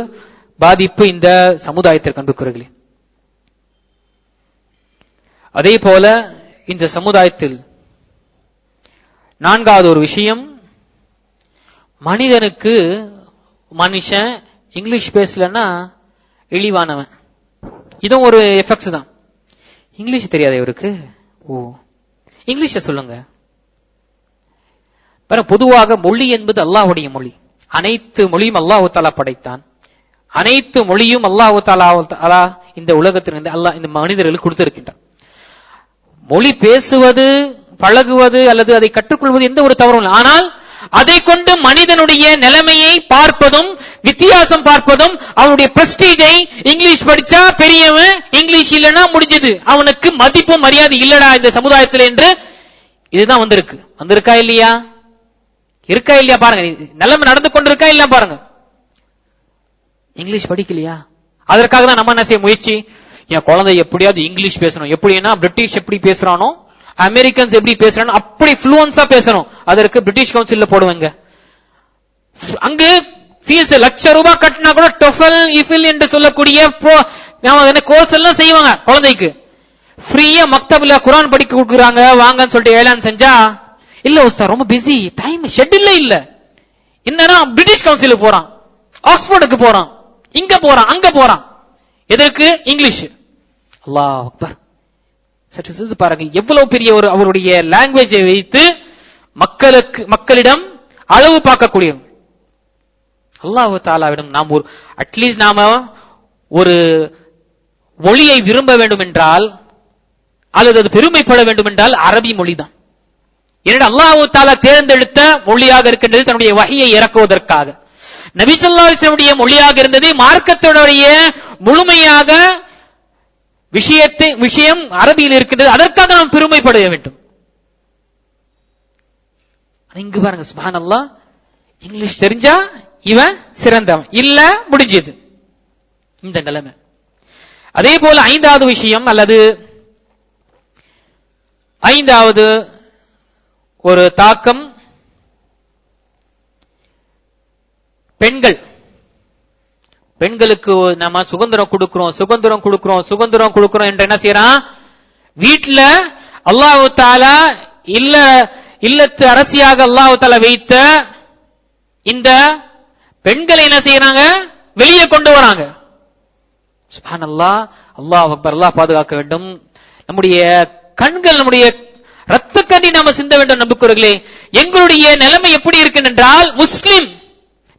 பாதிப்பு இந்த சமுதாயத்திற்கு அன்புக்குரியவர்களே. அதே போல இந்த சமுதாயத்தில் நான்காவது ஒரு விஷயம், மனிதனுக்கு மனுஷன் இங்கிலீஷ் பேசலன்னா இழிவானவன். இதுவும் ஒரு எஃபெக்ட் தான். இங்கிலீஷ் தெரியாத இவருக்கு, ஓ இங்கிலீஷ சொல்லுங்க. பொதுவாக மொழி என்பது அல்லாஹ்வுடைய மொழி. அனைத்து மொழியும் அல்லாஹ் தஆலா படைத்தான். அனைத்து மொழியும் அல்லாஹ் தஆலா இந்த உலகத்திலிருந்து அல்லாஹ் இந்த மனிதர்களுக்கு கொடுத்திருக்கின்றான். மொழி பேசுவது, பழகுவது அல்லது அதை கற்றுக்கொள்வது எந்த ஒரு தவறும் இல்லை. ஆனால் அதை கொண்டு மனிதனுடைய நிலைமையை பார்ப்பதும் வித்தியாசம் பார்ப்பதும், அவனுடைய பிரஸ்டீஜை, இங்கிலீஷ் படிச்சா பெரியவன், இங்கிலீஷ் இல்லைன்னா முடிஞ்சது, அவனுக்கு மதிப்பு மரியாதை இல்லடா இந்த சமுதாயத்தில் என்று இதுதான் வந்திருக்கா இல்லையா? இருக்கா இல்லையா பாருங்க. நிலைமை நடந்து கொண்டிருக்கா இல்லையா பாருங்க. இங்கிலீஷ் படிக்கலையா? அதற்காக தான் நம்ம என்ன செய்ய முயற்சி, என் குழந்தை எப்படியாவது இங்கிலீஷ் பேசணும். எப்படின்னா பிரிட்டிஷ் எப்படி பேசுறானோ, அமெரிக்கன்ஸ் எப்படி பேசுறானோ அப்படி ஃப்ளூவன்ஸா பேசணும். அதற்கு பிரிட்டிஷ் கவுன்சில்ல போடுவாங்க. அங்கு ஃபீஸ் ₹1,00,000 கட்டினா கூட டொஃபல் இஃபில் என்று சொல்லக்கூடிய கோர்ஸ் எல்லாம் செய்வாங்க. குழந்தைக்கு ஃப்ரீயா மக்தப்ல குர்ஆன் படிக்க கொடுக்குறாங்க, வாங்கன்னு சொல்லிட்டு ஏலான் செஞ்சா, இல்ல உஸ்தாத் ரொம்ப பிஸி, டைம் ஷெட்யூல்ல இல்ல. என்னன்னா பிரிட்டிஷ் கவுன்சிலுக்கு போறான், ஆக்ஸ்போர்டுக்கு போறான், இங்க போறான், அங்க போறான். எதற்கு? இங்கிலீஷ். அல்லாஹ் அக்பர். சற்று சிந்தித்து பாருங்க, எவ்வளவு பெரிய ஒரு அவருடைய லாங்குவேஜை வைத்து மக்களிடம் அளவு பார்க்கக்கூடிய அல்லாஹ் தஆலாவிடம் நாம் ஒரு அட்லீஸ்ட் நாம ஒரு மொழியை விரும்ப வேண்டும் என்றால் அல்லது அது பெருமைப்பட வேண்டும் என்றால் அரபி மொழிதான். ஏனென்றால் அல்லாஹ் தஆலா தேர்ந்தெடுத்த மொழியாக இருக்கின்றது தன்னுடைய வஹியை இறக்குவதற்காக. நபி ஸல்லல்லாஹு அலைஹி வஸல்லம் உடைய மொழியாக இருந்தது, மார்க்கத்துடைய முழுமையாக விஷயம் அரபியில் இருக்கின்றது. அதற்காக நாம் பெருமைப்பட வேண்டும். இங்கு பாருங்க சுப்ஹானல்லாஹ், இங்கிலீஷ் தெரிஞ்சா இவன் சிறந்தவன், இல்ல முடிஞ்சது இந்த நிலைமை. அதே போல ஐந்தாவது விஷயம் அல்லது ஐந்தாவது ஒரு தாக்கம், பெண்களுக்கு நம்ம சுதந்திரம் கொடுக்கிறோம் என்று என்ன செய்யறான்? வீட்டுல அல்லாஹ் தஆலா இல்லத்து அரசியாக அல்லாஹ் தஆலா வைத்த இந்த பெண்களை என்ன செய்யறாங்க? வெளியே கொண்டு வராங்க. சுப்ஹானல்லாஹ், அல்லாஹ் அக்பர். அல்லாஹ் பாதுகாக்க வேண்டும். நம்முடைய கண்கள், நம்முடைய ரத்த கண்ணி நாம சிந்த வேண்டும். நம்பிக்கைகளே, எங்களுடைய நிலைமை எப்படி இருக்கு என்றால், முஸ்லிம்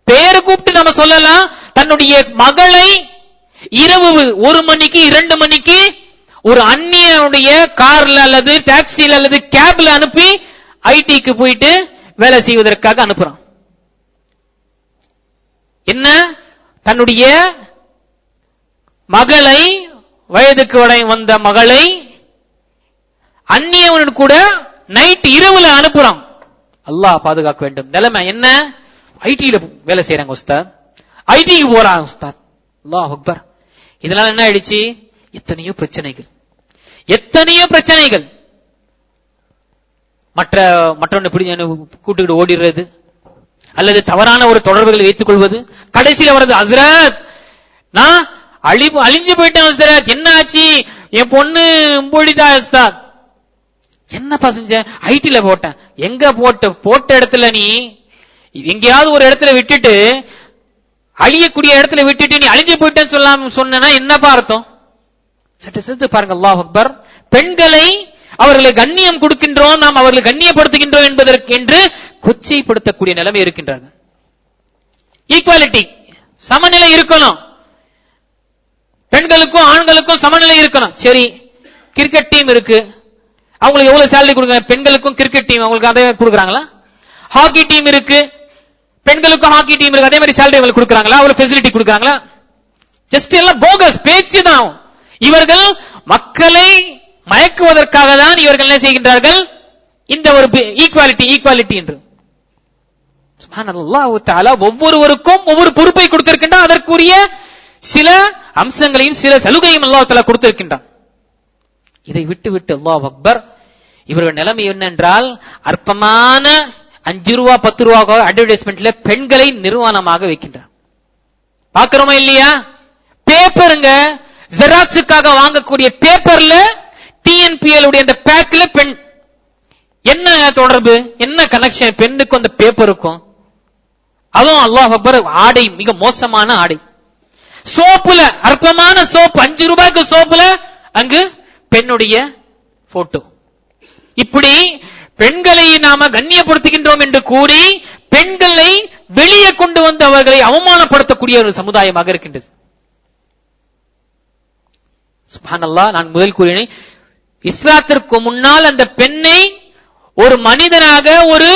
பேரு கூப்பிட்டு நம்ம சொல்லலாம், தன்னுடைய மகளை இரவு 1 மணிக்கு 2 மணிக்கு ஒரு அந்நியனுடைய கார்ல அல்லது டாக்ஸில அல்லது கேப்ல அனுப்பி ஐடிக்கு போயிட்டு வேலை செய்வதற்காக அனுப்புறான். என்ன? தன்னுடைய மகளை வயதுக்கு வந்த மகளை அந்நியவன் கூட நைட் இரவுல அனுப்புறான். அல்லாஹ் பாதுகாக்க வேண்டும். நிலைமை என்ன? ஐடில வேலை செய்யறாங்க உஸ்தாத், ஐடிக்கு போறாங்க உஸ்தாத். அல்லாஹ் அக்பர். இதனால என்ன ஆயிடுச்சு? எத்தனையோ பிரச்சனைகள், எத்தனையோ பிரச்சனைகள். மற்றொன்னு கூட்டுக்கிட்டு ஓடிடுறது, அல்லது தவறான ஒரு தொடர்புகளை வைத்துக் கொள்வது. கடைசியில் வருது, ஹஸ்ரத் நான் அழிஞ்சு போயிட்டேன் ஹஸ்ரத், என்ன ஆச்சு? என் பொண்ணு போயிட்டா உஸ்தாத். என்னப்பா செஞ்ச? ஐடில போட்டேன். எங்க போட்ட இடத்துல நீ எங்கேயாவது ஒரு இடத்துல விட்டுட்டு, அழியக்கூடிய இடத்துல விட்டுட்டு நீ அழிஞ்சு போயிட்டேன்னு சொன்னா என்னப்பா அர்த்தம்? சற்று சிந்தித்து பாருங்க. அல்லாஹ் அக்பர். பெண்களை அவர்களை கண்ணியம் கொடுக்கின்றோம், நாம் அவர்களை கண்ணியப்படுத்துகின்றோம் என்பதற்கு என்று கொச்சைப்படுத்தக்கூடிய நிலைமை இருக்கின்றார்கள். ஈக்குவாலிட்டி, சமநிலை இருக்கணும், பெண்களுக்கும் ஆண்களுக்கும் சமநிலை இருக்கணும். சரி, கிரிக்கெட் டீம் இருக்கு, அவங்களுக்கு எவ்வளவு சேலரி கொடுங்க? பெண்களுக்கும் கிரிக்கெட் டீம் அவங்களுக்கு அதே கொடுக்குறாங்களா? ஹாக்கி டீம் இருக்கு, பெண்களுக்கும் ஹாக்கி டீம் இருக்கு, அதே மாதிரி சேலரி அவங்களுக்கு கொடுக்குறாங்களா? அவ்வளவு ஃபெசிலிட்டி கொடுக்குறாங்களா? ஜஸ்ட் எல்லாம் போகஸ் பேச்சு தான். இவர்கள் மக்களை மயக்குவதற்காக தான் இவர்கள் என்ன செய்கின்றார்கள்? இந்த ஒரு ஈக்குவாலிட்டி என்று. சுப்ஹானல்லாஹ் தஆலா ஒவ்வொருவருக்கும் ஒவ்வொரு பொறுப்பை கொடுத்திருக்கின்றான். அதற்குரிய சில அம்சங்களையும் சில சலுகையும் அல்லாஹ் தஆலா கொடுத்திருக்கின்றான். இதை விட்டு அல்லாஹ் அக்பர், இவர்கள் நிலைமை என்னென்றால், அற்பமான 5 ரூபா 10 ரூபா அட்வர்டைஸ்மெண்ட்ல பெண்களை நிர்வாணமாக வைக்கின்றார். பாக்குறோமா இல்லையா? பேப்பருங்க, ஜெராக்ஸுக்காக வாங்கக்கூடிய பேப்பர்ல டிஎன்பிஎல் உடைய அந்த பேக்ல பெண். என்ன தொடர்பு, என்ன கனெக்ஷன் பெண்ணுக்கும் அந்த பேப்பருக்கும்? அதுவும் அல்லாஹ் அக்பர், ஆடை மிக மோசமான ஆடை. சோப்புல, அற்பமான சோப்பு, 5 ரூபாய்க்கு சோப்புல அங்கு பெண்ணுடைய போட்டோ. இப்படி பெண்களை நாம கண்ணியப்படுத்துகின்றோம் என்று கூறி பெண்களை வெளியே கொண்டு வந்து அவர்களை அவமானப்படுத்தக்கூடிய ஒரு சமுதாயமாக இருக்கின்றது. சுப்ஹானல்லாஹ். நான் முதல் கூறினேன், இஸ்லாத்திற்கு முன்னால் அந்த பெண்ணை ஒரு மனிதனாக, ஒரு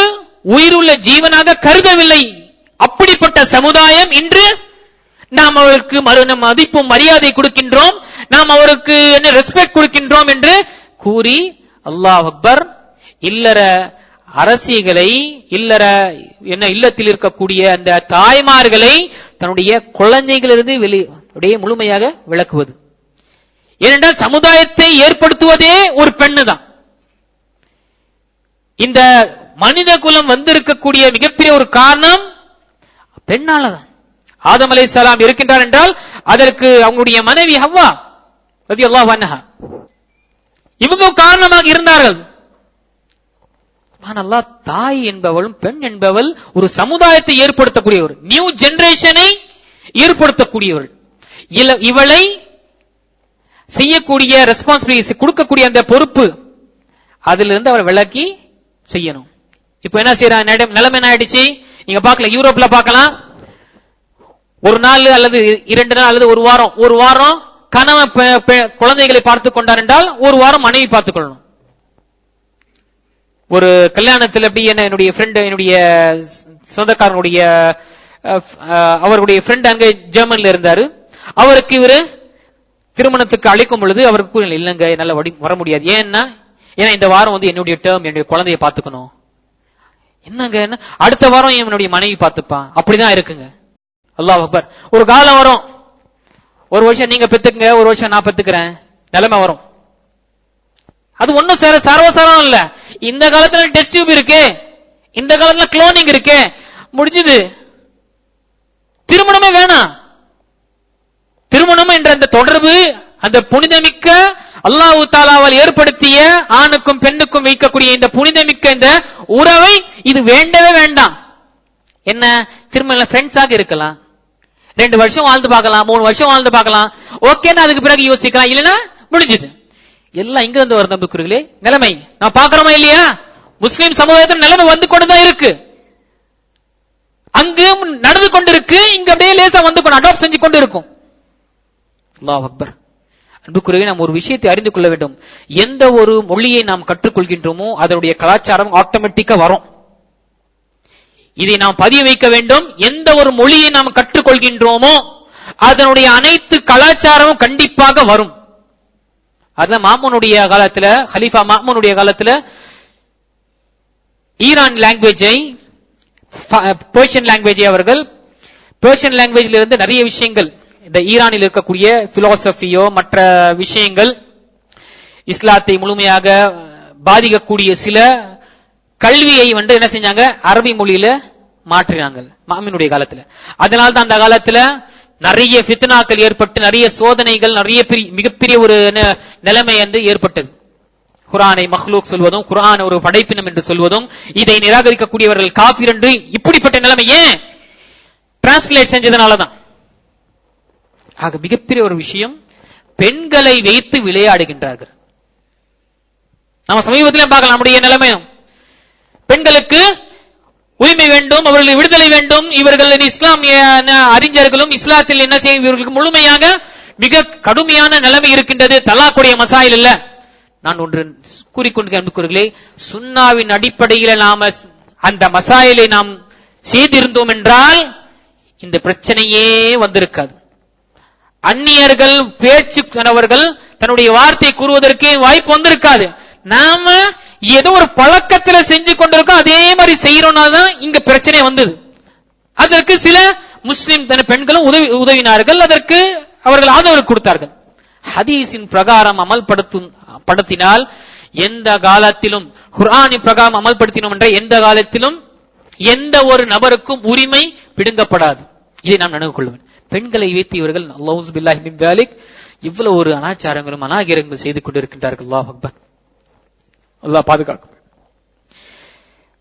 உயிருள்ள ஜீவனாக கருதவில்லை. அப்படிப்பட்ட சமுதாயம் இன்று நாம் அவருக்கு மதிப்பும் மரியாதை கொடுக்கின்றோம், நாம் அவருக்கு என்ன ரெஸ்பெக்ட் கொடுக்கின்றோம் என்று கூறி அல்லாஹ் அக்பர், இல்லற அரசிகளை, இல்லத்தில் இருக்கக்கூடிய அந்த தாய்மார்களை தன்னுடைய குழந்தைகளிலிருந்து வெளியே முழுமையாக விளக்குவது. ஏனென்றால் சமுதாயத்தை ஏற்படுத்துவதே ஒரு பெண்ணு தான். இந்த மனித குலம் வந்திருக்கக்கூடிய மிகப்பெரிய ஒரு காரணம் பெண்ணாலதான். ஆதம் அலைஹிஸ்ஸலாம் இருக்கின்றார் என்றால் அதற்கு அவங்களுடைய மனைவி ஹவ்வா ரலியல்லாஹு அன்ஹா இவங்க காரணமாக இருந்தார்கள். சுப்ஹானல்லாஹ். தாய் என்பவளும் பெண் என்பவள் ஒரு சமுதாயத்தை ஏற்படுத்தக்கூடியவர், நியூ ஜெனரேஷனை ஏற்படுத்தக்கூடியவர். இவளை செய்யக்கூடிய ரெஸ்பான்சிபிலிட்டி, கொடுக்கக்கூடிய அந்த பொறுப்பு, அதிலிருந்து அவர் விலக்கி செய்யணும். இப்ப என்ன செய்யறாங்க? நிலைமை என்ன ஆயிடுச்சு? நீங்க பார்க்கல, யூரோப்ல பார்க்கலாம், ஒரு நாள் அல்லது 2 நாள் அல்லது ஒரு வாரம் கணவன் குழந்தைகளை பார்த்துக் கொண்டார் என்றால் ஒரு வாரம் மனைவி பார்த்துக் கொள்ளணும். ஒரு கல்யாணத்தில் எப்படி, என்னுடைய ஃப்ரெண்ட், என்னுடைய சொந்தக்காரனுடைய அவருடைய ஃப்ரெண்ட் அங்க ஜெர்மன்ல இருந்தாரு. அவருக்கு இவரு திருமணத்துக்கு அழைக்கும் பொழுது அவருக்கு இல்லங்க, என்னால வர முடியாது. ஏன்னா இந்த வாரம் என்னுடைய டேர்ம், என்னுடைய குழந்தைய பாத்துக்கணும். என்னங்க, அடுத்த வாரம் என்னுடைய மனைவி பாத்துப்பான். அப்படிதான் இருக்குங்க. அல்லாஹ் அக்பர். ஒரு காலம் வரும், ஒரு வருஷம் நீங்க பெத்துக்குங்க, ஒரு வருஷம் நான் பெத்துக்கிறேன், நிலைமை வரும். அது ஒன்னும் சர்வசாரம் இல்ல. இந்த காலத்துல டெஸ்ட் டியூப் இருக்கு, இந்த காலத்துல குளோனிங் இருக்கு, முடிஞ்சது. திருமணமே வேணாம். திருமணம் என்ற அந்த தொடர்பு, அந்த புனிதமிக்க அல்லாஹ் தஆலாவால் ஏற்படுத்திய ஆணுக்கும் பெண்ணுக்கும் வைக்கக்கூடிய இந்த புனிதமிக்க இந்த உறவை இது வேண்டவே வேண்டாம். என்ன, திருமண ஃப்ரெண்ட்ஸாக இருக்கலாம், 2 வருஷம் வாழ்ந்து பார்க்கலாம், 3 வருஷம் வாழ்ந்து பார்க்கலாம், ஓகேன்னு அதுக்கு பிறகு யோசிக்கலாம், இல்லைன்னா முடிஞ்சது. எல்லாம் இங்க இருந்து வர நம்பிக்கைகளே நிலைமை நான் பாக்குறோமா இல்லையா? முஸ்லிம் சமுதாயத்தில் நிலைமை வந்து கொண்டுதான் இருக்கு, அங்கு நடந்து கொண்டிருக்கு, இங்க அப்படியே லேசா வந்து அடாப்ட் செஞ்சு கொண்டு இருக்கும். அல்லாஹ் அக்பர். அன்புக்குரிய நாம் ஒரு விஷயத்தை அறிந்து கொள்ள வேண்டும். எந்த ஒரு மொழியை நாம் கற்றுக்கொள்கின்றோமோ அதனுடைய கலாச்சாரம் ஆட்டோமேட்டிக்கா வரும். இதை நாம் பதிய வைக்க வேண்டும். எந்த ஒரு மொழியை நாம் கற்றுக்கொள்கின்றோமோ அதனுடைய அனைத்து கலாச்சாரமும் கண்டிப்பாக வரும். அதுல மாமூனுடைய காலத்துல, ஹலீஃபா மாமூனுடைய காலத்துல ஈரான் லாங்குவேஜை, பெர்ஷியன் லாங்குவேஜை அவர்கள், பெர்ஷியன் லாங்குவேஜ்ல இருந்து நிறைய விஷயங்கள், இந்த ஈரானில் இருக்கக்கூடிய பிலோசபியோ மற்ற விஷயங்கள், இஸ்லாத்தை முழுமையாக பாதிக்கக்கூடிய சில கல்வியை என்ன செஞ்சாங்க, அரபி மொழியில மாற்றினாங்க மாமீனுடைய காலத்துல. அதனால தான் அந்த காலத்துல நிறைய ஃபித்னாக்கள் ஏற்பட்டு, நிறைய சோதனைகள், நிறைய மிகப்பெரிய ஒரு நிலைமை ஏற்பட்டது. குர்ஆனை மக்லூக் சொல்வதும், குர்ஆன் ஒரு படைப்பினம் என்று சொல்வதும், இதை நிராகரிக்கக்கூடியவர்கள் காஃபிர் என்று இப்படிப்பட்ட நிலைமை ஏன் டிரான்ஸ்லேட் செஞ்சதுனாலதான். ஆக மிகப்பெரிய ஒரு விஷயம், பெண்களை வைத்து விளையாடுகின்றார்கள். நம்ம சமீபத்திலும் பார்க்கலாம் நம்முடைய நிலைமையும். பெண்களுக்கு உரிமை வேண்டும், அவர்களுக்கு விடுதலை வேண்டும். இவர்கள் இஸ்லாமிய அறிஞர்களும் இஸ்லாத்தில் என்ன செய்ய, இவர்களுக்கு முழுமையாக மிக கடுமையான நிலைமை இருக்கின்றது. தலாக்குடைய மசாயில் இல்ல. நான் ஒன்று கூறிக்கொண்டு அன்புக்குரியவர்களே, சுன்னாவின் அடிப்படையில் நாம அந்த மசாயிலை நாம் செய்திருந்தோம் என்றால் இந்த பிரச்சனையே வந்திருக்காது. அந்நியர்கள் பேச்சு அவர்கள் தன்னுடைய வார்த்தை கூறுவதற்கு வாய்ப்பு வந்திருக்காது. நாம ஏதோ ஒரு பழக்கத்துல செஞ்சு கொண்டிருக்கோம், அதே மாதிரி செய்யறோம்னாதான் இங்க பிரச்சனை வந்தது. அதற்கு சில முஸ்லிம் பெண்களும் உதவினார்கள், அதற்கு அவர்கள் ஆதரவு கொடுத்தார்கள். ஹதீஸின் பிரகாரம் அமல்படுத்தினால் எந்த காலத்திலும், குர்ஆனின் பிரகாரம் அமல்படுத்தினோம் என்ற எந்த காலத்திலும் எந்த ஒரு நபருக்கும் உரிமை பிடுங்கப்படாது. இதை நாம் நினைவு கொள்வேன். பெண்களை வைத்து இவர்கள் அல்லாஹு பில்லாஹி மின் தாலிக் இவ்வளவு ஒரு அனாச்சாரங்களும் அநாகரிகங்கள் செய்து கொண்டிருக்கின்றார்கள். அல்லாஹ் அக்பர், அல்லாஹ் பாதுகாக்கும்.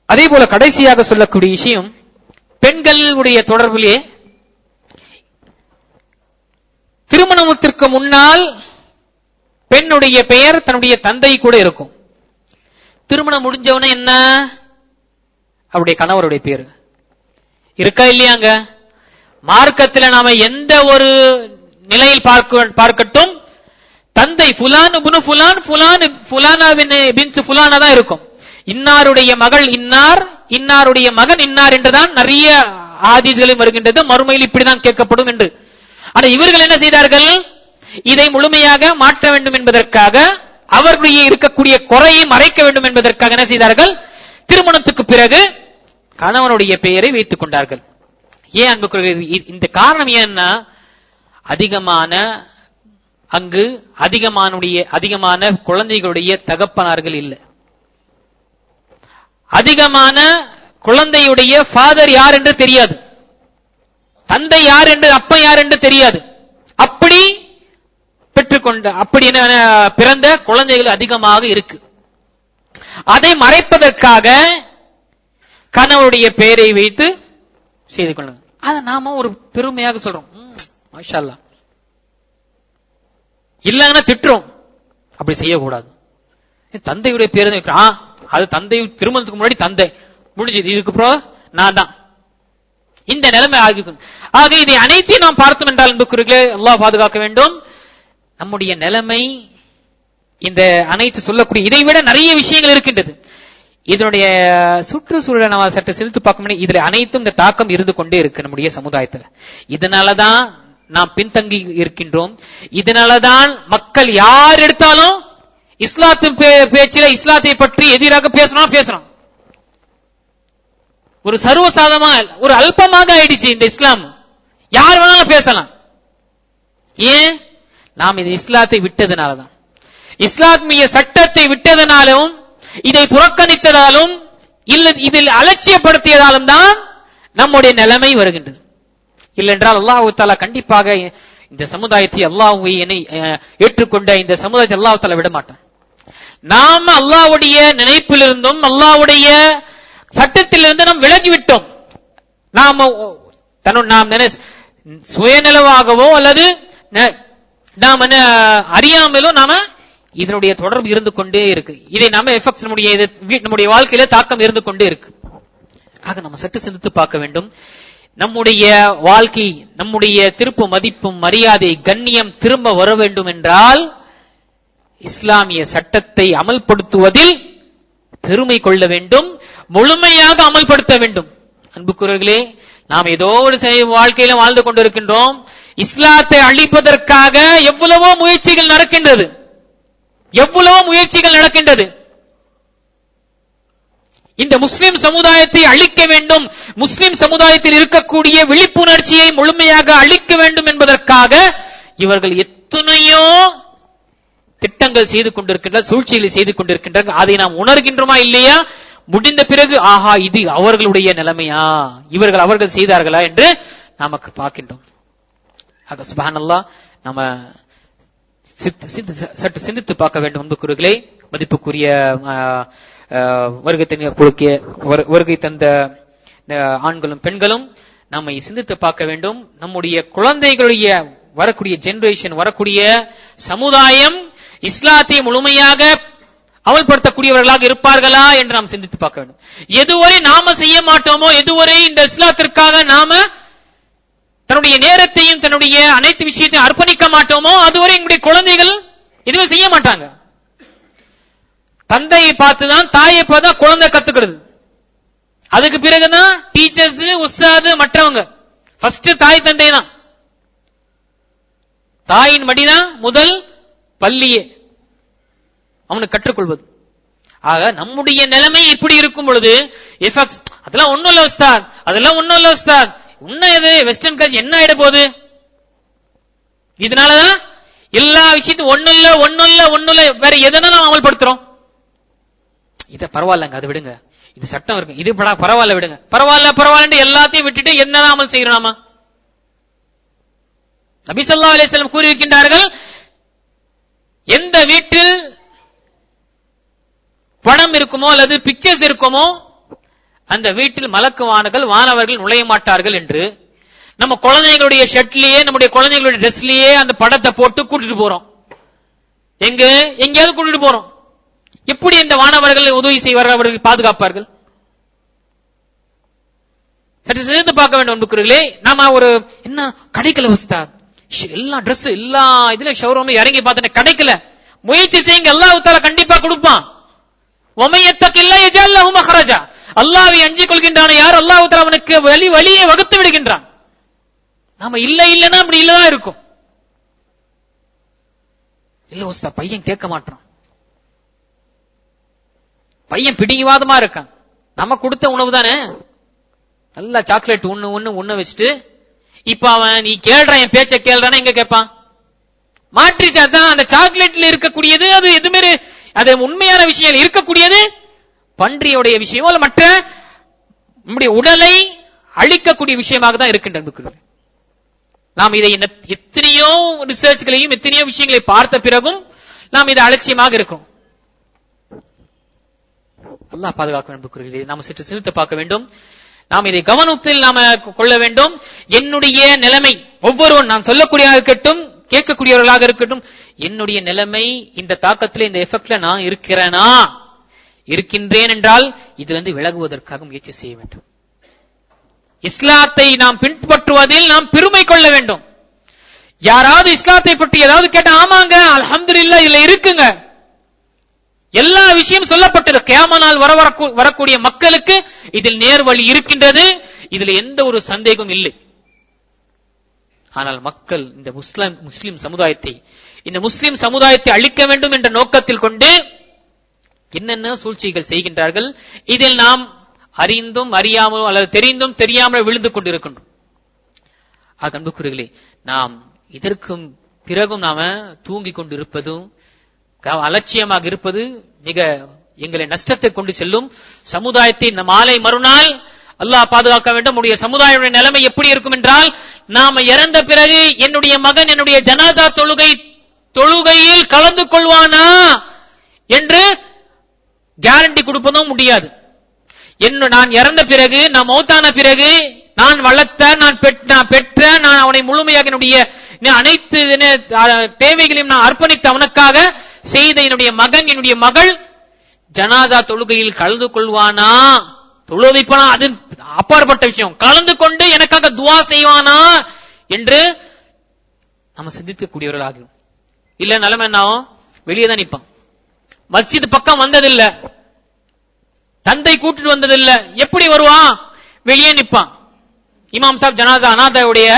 அதே போல கடைசியாக சொல்லக்கூடிய விஷயம், பெண்களுடைய தொடர்பிலே திருமணத்திற்கு முன்னால் பெண்ணுடைய பெயர் தன்னுடைய தந்தை கூட இருக்கும். திருமணம் முடிஞ்சவன என்ன, அவருடைய கணவருடைய பேரு இருக்கா இல்லையாங்க? மார்க்கத்தில் நாம எந்த ஒரு நிலையில் பார்க்கட்டும், தந்தை புலான் இப்னு புலான், புலான் புலானா பின்த் புலானா தான் இருக்கும். இன்னாருடைய மகள் இன்னார், இன்னாருடைய மகன் இன்னார் என்றுதான் நிறைய ஹதீஸ்களில் வருகின்றது. மறுமையில் இப்படிதான் கேட்கப்படும் என்று. ஆனா இவர்கள் என்ன செய்தார்கள், இதை முழுமையாக மாற்ற வேண்டும் என்பதற்காக, அவர்களுடைய இருக்கக்கூடிய குறையை மறைக்க வேண்டும் என்பதற்காக என்ன செய்தார்கள், திருமணத்துக்கு பிறகு கணவனுடைய பெயரை வைத்துக் கொண்டார்கள். ஏன் அன்புக்குரியவர்களே, இந்த காரணம் ஏன்னா, அங்கு அதிகமான குழந்தைகளுடைய தகப்பனார்கள் இல்லை. அதிகமான குழந்தையுடைய ஃபாதர் யார் என்று தெரியாது, தந்தை யார் என்று, அப்பா யார் என்று தெரியாது. அப்படி பெற்றுக்கொண்ட, அப்படி பிறந்த குழந்தைகள் அதிகமாக இருக்கு. அதை மறைப்பதற்காக கணவனுடைய பெயரை வைத்து செய்து கொள்ளுங்க. அதை நாம ஒரு பெருமையாக சொல்றோம், மாஷா அல்லாஹ். இல்லைன்னா திட்டுறோம், அப்படி செய்யக்கூடாது. தந்தையுடைய பேர் வைக்கிறான், அது தந்தை திருமணத்துக்கு முன்னாடி தந்தை முடிஞ்சது, இதுக்கு அப்புறம் நான் தான். இந்த நிலைமை ஆகிக்கும். ஆக இதை அனைத்தையும் நாம் பார்த்தோம் என்றால் அன்புக்குரியவர்களே, அல்லாஹ் பாதுகாக்க வேண்டும். நம்முடைய நிலைமை இந்த அனைத்து சொல்லக்கூடிய இதை விட நிறைய விஷயங்கள் இருக்கின்றது. இதனுடைய சுற்றுச்சூழலை நம்ம சற்று செலுத்து பார்க்க, இதுல அனைத்தும் இந்த தாக்கம் இருந்து கொண்டே இருக்கு நம்முடைய சமுதாயத்துல. இதனாலதான் நாம் பின்தங்கி இருக்கின்றோம். இதனாலதான் மக்கள் யார் எடுத்தாலும் இஸ்லாத்தின் பேச்சில இஸ்லாத்தை பற்றி எதிராக பேசுறோம். ஒரு சர்வசாதமா, ஒரு அல்பமாக ஆயிடுச்சு இந்த இஸ்லாம். யார் வேணாலும் பேசலாம். ஏன்? நாம் இது இஸ்லாத்தை விட்டதுனாலதான், இஸ்லாமிய சட்டத்தை விட்டதனாலும், இதை புறக்கணித்ததாலும், இதில் அலட்சியப்படுத்தியதாலும் தான் நம்முடைய நிலைமை வருகின்றது. இல்லென்றால் அல்லாஹ் தஆலா கண்டிப்பாக இந்த சமுதாயத்தை, அல்லாஹ்வை ஏற்றுக்கொண்ட இந்த சமுதாயத்தை அல்லாஹ் தஆலா விட மாட்டான். நாம அல்லாஹ்வுடைய நினைப்பிலிருந்தும் அல்லாஹ்வுடைய சட்டத்திலிருந்து நாம் விலகிவிட்டோம். நாம் சுயநலவாகவோ அல்லது நாம் அறியாமலோ நாம இதனுடைய தொடர்பு இருந்து கொண்டே இருக்கு. இதை நாம எஃபெக்ட்ஸ் நம்முடைய வாழ்க்கையில தாக்கம் இருந்து கொண்டே இருக்கு. ஆக நம்ம சற்று சிந்தித்து பார்க்க வேண்டும். நம்முடைய வாழ்க்கை, நம்முடைய திருப்பு மதிப்பும் மரியாதை கண்ணியம் திரும்ப வர வேண்டும் என்றால் இஸ்லாமிய சட்டத்தை அமல்படுத்துவதில் பெருமை கொள்ள வேண்டும், முழுமையாக அமல்படுத்த வேண்டும். அன்புக்குரியவர்களே, நாம் ஏதோ ஒரு வாழ்க்கையில வாழ்ந்து கொண்டிருக்கின்றோம். இஸ்லாத்தை அழிப்பதற்காக எவ்வளவோ முயற்சிகள் நடக்கின்றது. எவ்வளவோ முயற்சிகள் நடக்கின்றது. இந்த முஸ்லிம் சமுதாயத்தை அழிக்க வேண்டும், முஸ்லிம் சமுதாயத்தில் இருக்கக்கூடிய விழிப்புணர்ச்சியை முழுமையாக அழிக்க வேண்டும் என்பதற்காக இவர்கள் எத்தனையோ திட்டங்கள் செய்து கொண்டிருக்கின்ற, சூழ்ச்சிகளை செய்து கொண்டிருக்கின்ற. அதை நாம் உணர்கின்றோமா இல்லையா? முடிந்த பிறகு ஆஹா, இது அவர்களுடைய நிலைமையா, இவர்கள் அவர்கள் செய்தார்களா என்று நமக்கு பார்க்கின்றோம். ஆக சுப்ஹானல்லாஹ், நம்ம சற்று சிந்தித்து பார்க்க வேண்டும். அன்புக்குரியவர்களே, மதிப்புக்குரிய வருகை தந்த ஆண்களும் பெண்களும் நம்மை சிந்தித்து பார்க்க வேண்டும். நம்முடைய குழந்தைகளுடைய வரக்கூடிய ஜெனரேஷன், வரக்கூடிய சமுதாயம் இஸ்லாத்தை முழுமையாக அமல்படுத்தக்கூடியவர்களாக இருப்பார்களா என்று நாம் சிந்தித்து பார்க்க வேண்டும். எதுவரை நாம செய்ய மாட்டோமோ, எதுவரை இந்த இஸ்லாத்திற்காக நாம தன்னுடைய நேரத்தையும் தன்னுடைய அனைத்து விஷயத்தையும் அர்ப்பணிக்க மாட்டோமோ, அதுவரை எங்களுடைய குழந்தைகள் எதுவுமே செய்ய மாட்டாங்க. தந்தையை பார்த்துதான், தாயை பார்த்து குழந்தை கத்துக்கிறது. அதுக்கு பிறகுதான் டீச்சர்ஸ், உஸ்தாது, மற்றவங்க. ஃபர்ஸ்ட் தாய் தந்தை தான். தாயின் மடிதான் முதல் பள்ளியே, அவனுக்கு கற்றுக்கொள்வது. ஆக நம்முடைய நிலைமை இப்படி இருக்கும் பொழுது எஃபெக்ட்ஸ், அதெல்லாம் ஒண்ணும் இல்ல உஸ்தாத், அதெல்லாம் ஒண்ணும் இல்ல உஸ்தாத், உன்ன இது வெஸ்டர்ன் கல்ச்சர் என்ன ஆயிட போகுது, இதனாலதான் எல்லா விஷயத்தையும் ஒண்ணு இல்ல வேற எதனா நாம் அமல்படுத்துறோம். இத பரவாயில்லங்க, அது விடுங்க, இது சட்டம் இருக்கு, இது பரவாயில்ல விடுங்க, பரவாயில்ல எல்லாத்தையும் விட்டுட்டு என்னதான் அமல் செய்யறோம் நாம? நபி ஸல்லல்லாஹு அலைஹி வஸல்லம் கூறியிருக்கின்றார்கள், எந்த வீட்டில் பணம் இருக்குமோ அல்லது பிக்சர்ஸ் இருக்குமோ அந்த வீட்டில் மலக்குவான்கள், வானவர்கள் நுழைய மாட்டார்கள் என்று. நம்ம குழந்தைகளுடைய ஷர்ட்லயே, நம்முடைய குழந்தைகளுடைய ட்ரெஸ்லயே அந்த படத்தை போட்டு கூட்டிட்டு போறோம். எங்கேயாவது கூட்டிட்டு போறோம். எப்படி இந்த வானவர்கள் உதவி செய்வார்கள், அவர்கள் பாதுகாப்பார்கள்? சற்று சேர்ந்து பார்க்க வேண்டும் அன்புக்குரியவர்களே. நாம ஒரு என்ன கிடைக்கல உஸ்தாத், எல்லா ட்ரெஸ் எல்லா இதுல ஷோரூம் இறங்கி பார்த்துட்டு கிடைக்கல, முயற்சி செய்யுங்க, அல்லாஹ் தஆலா கண்டிப்பா கொடுப்பான். வமை யத்தகில்லாஹ் யஜஅல் லஹு மக்ரஜா, அல்லாஹ்வை அஞ்சிக் கொள்கின்றான் யார், அல்லாஹ் தஆலா அவனுக்கு வழியை வகுத்து விடுகின்றான். நாம இல்லன்னா அப்படி இல்லதான் இருக்கும். இல்ல உஸ்தாத், பையன் கேட்க மாட்டான், பையன் பிடிவாதமா இருக்கான். நம்ம கொடுத்த உணவு தானே, நல்லா சாக்லேட் ஒண்ணு வச்சுட்டு, இப்ப அவன் நீ கேள்ற, என் பேச்ச கேள்றானா எங்க கேட்பான்? மாற்றிச்சாதான் அந்த சாக்லேட்ல இருக்கக்கூடியது, அது எதுவுமே அது உண்மையான விஷயம் இருக்கக்கூடியது பன்றியுடைய விஷயமோ அல்ல மற்ற நம்முடைய உடலை அழிக்கக்கூடிய விஷயமாக தான் இருக்கின்றது. நாம் இதை எத்தனையோ ரிசர்ச்களையும் எத்தனையோ விஷயங்களை பார்த்த பிறகும் நாம் இதை அலட்சியமாக இருக்கோம். அல்லாஹ் பாதுகாக்க வேண்டும். நாம் சற்று சிந்தித்து பார்க்க வேண்டும். நாம் இதை கவனத்தில் நாம கொள்ள வேண்டும். என்னுடைய நிலைமை, ஒவ்வொருவரும் நாம் சொல்லக்கூடியவராக இருக்கட்டும், கேட்கக்கூடியவர்களாக இருக்கட்டும், என்னுடைய நிலைமை இந்த தாக்கத்தில், இந்த எஃபெக்ட்ல நான் இருக்கிறேனா? இருக்கின்றேன் என்றால் இதிலிருந்து விலகுவதற்காக முயற்சி செய்ய வேண்டும். இஸ்லாத்தை நாம் பின்பற்றுவதில் நாம் பெருமை கொள்ள வேண்டும். யாராவது இஸ்லாத்தை பற்றி ஏதாவது கேட்டா, ஆமாங்க அல்ஹம்துலில்லாஹ் இதுல இருக்குங்க, எல்லா விஷயம் சொல்லப்பட்டது. கியாம நாள் வரக்கூடிய மக்களுக்கு இதில் நேர்வழி இருக்கின்றது, இதுல எந்த ஒரு சந்தேகம் இல்லை. ஆனால் மக்கள் இந்த முஸ்லிம் சமுதாயத்தை அழிக்க வேண்டும் என்ற நோக்கத்தில் கொண்டு என்னென்ன சூழ்ச்சிகள் செய்கின்றார்கள். இதில் நாம் அறிந்தும் அறியாமலோ அல்லது தெரிந்தும் தெரியாமல் விழுந்து கொண்டிருக்கின்றோம். அன்புக்குரியவர்களே, நாம் இதற்கும் பிறகும் நாம தூங்கிக் கொண்டிருப்பதும் அலட்சியமாக இருப்பது மிக எங்களை நஷ்டத்தை கொண்டு செல்லும். சமுதாயத்தை மாலை மறுநாள் அல்லாஹ் பாதுகாக்க வேண்டும். நம்முடைய சமுதாய நிலைமை எப்படி இருக்கும் என்றால், நாம இறந்த பிறகு என்னுடைய மகன் என்னுடைய ஜனாதா தொழுகையில் கலந்து கொள்வானா என்று கேரண்டி கொடுப்பதும் முடியாது. நான் இறந்த பிறகு, நான் மௌத்தான பிறகு, நான் வளர்த்த, நான் பெற்ற, நான் அவனை முழுமையாக என்னுடைய அனைத்து தேவைகளையும் நான் அர்ப்பணித்த அவனுக்காக செய்த என்னுடைய மகன் என்னுடைய மகள் ஜனாதா தொழுகையில் கலந்து கொள்வானா? தொழுவைப்பானா? அது அப்பாற்பட்ட விஷயம். கலந்து கொண்டு எனக்காக துவா செய்வானா என்று நம்ம சிந்திக்கக்கூடியவர்களாகும். இல்ல நிலைமை என்ன ஆகும்? வெளியே தான் நிற்பான். மஸ்ஜித் பக்கம் வந்ததில்லை, தந்தை கூட்டிட்டு வந்ததில்லை, எப்படி வருவான்? வெளியே நிற்பான். இமாம் சாப் ஜனாதா அனாதையுடைய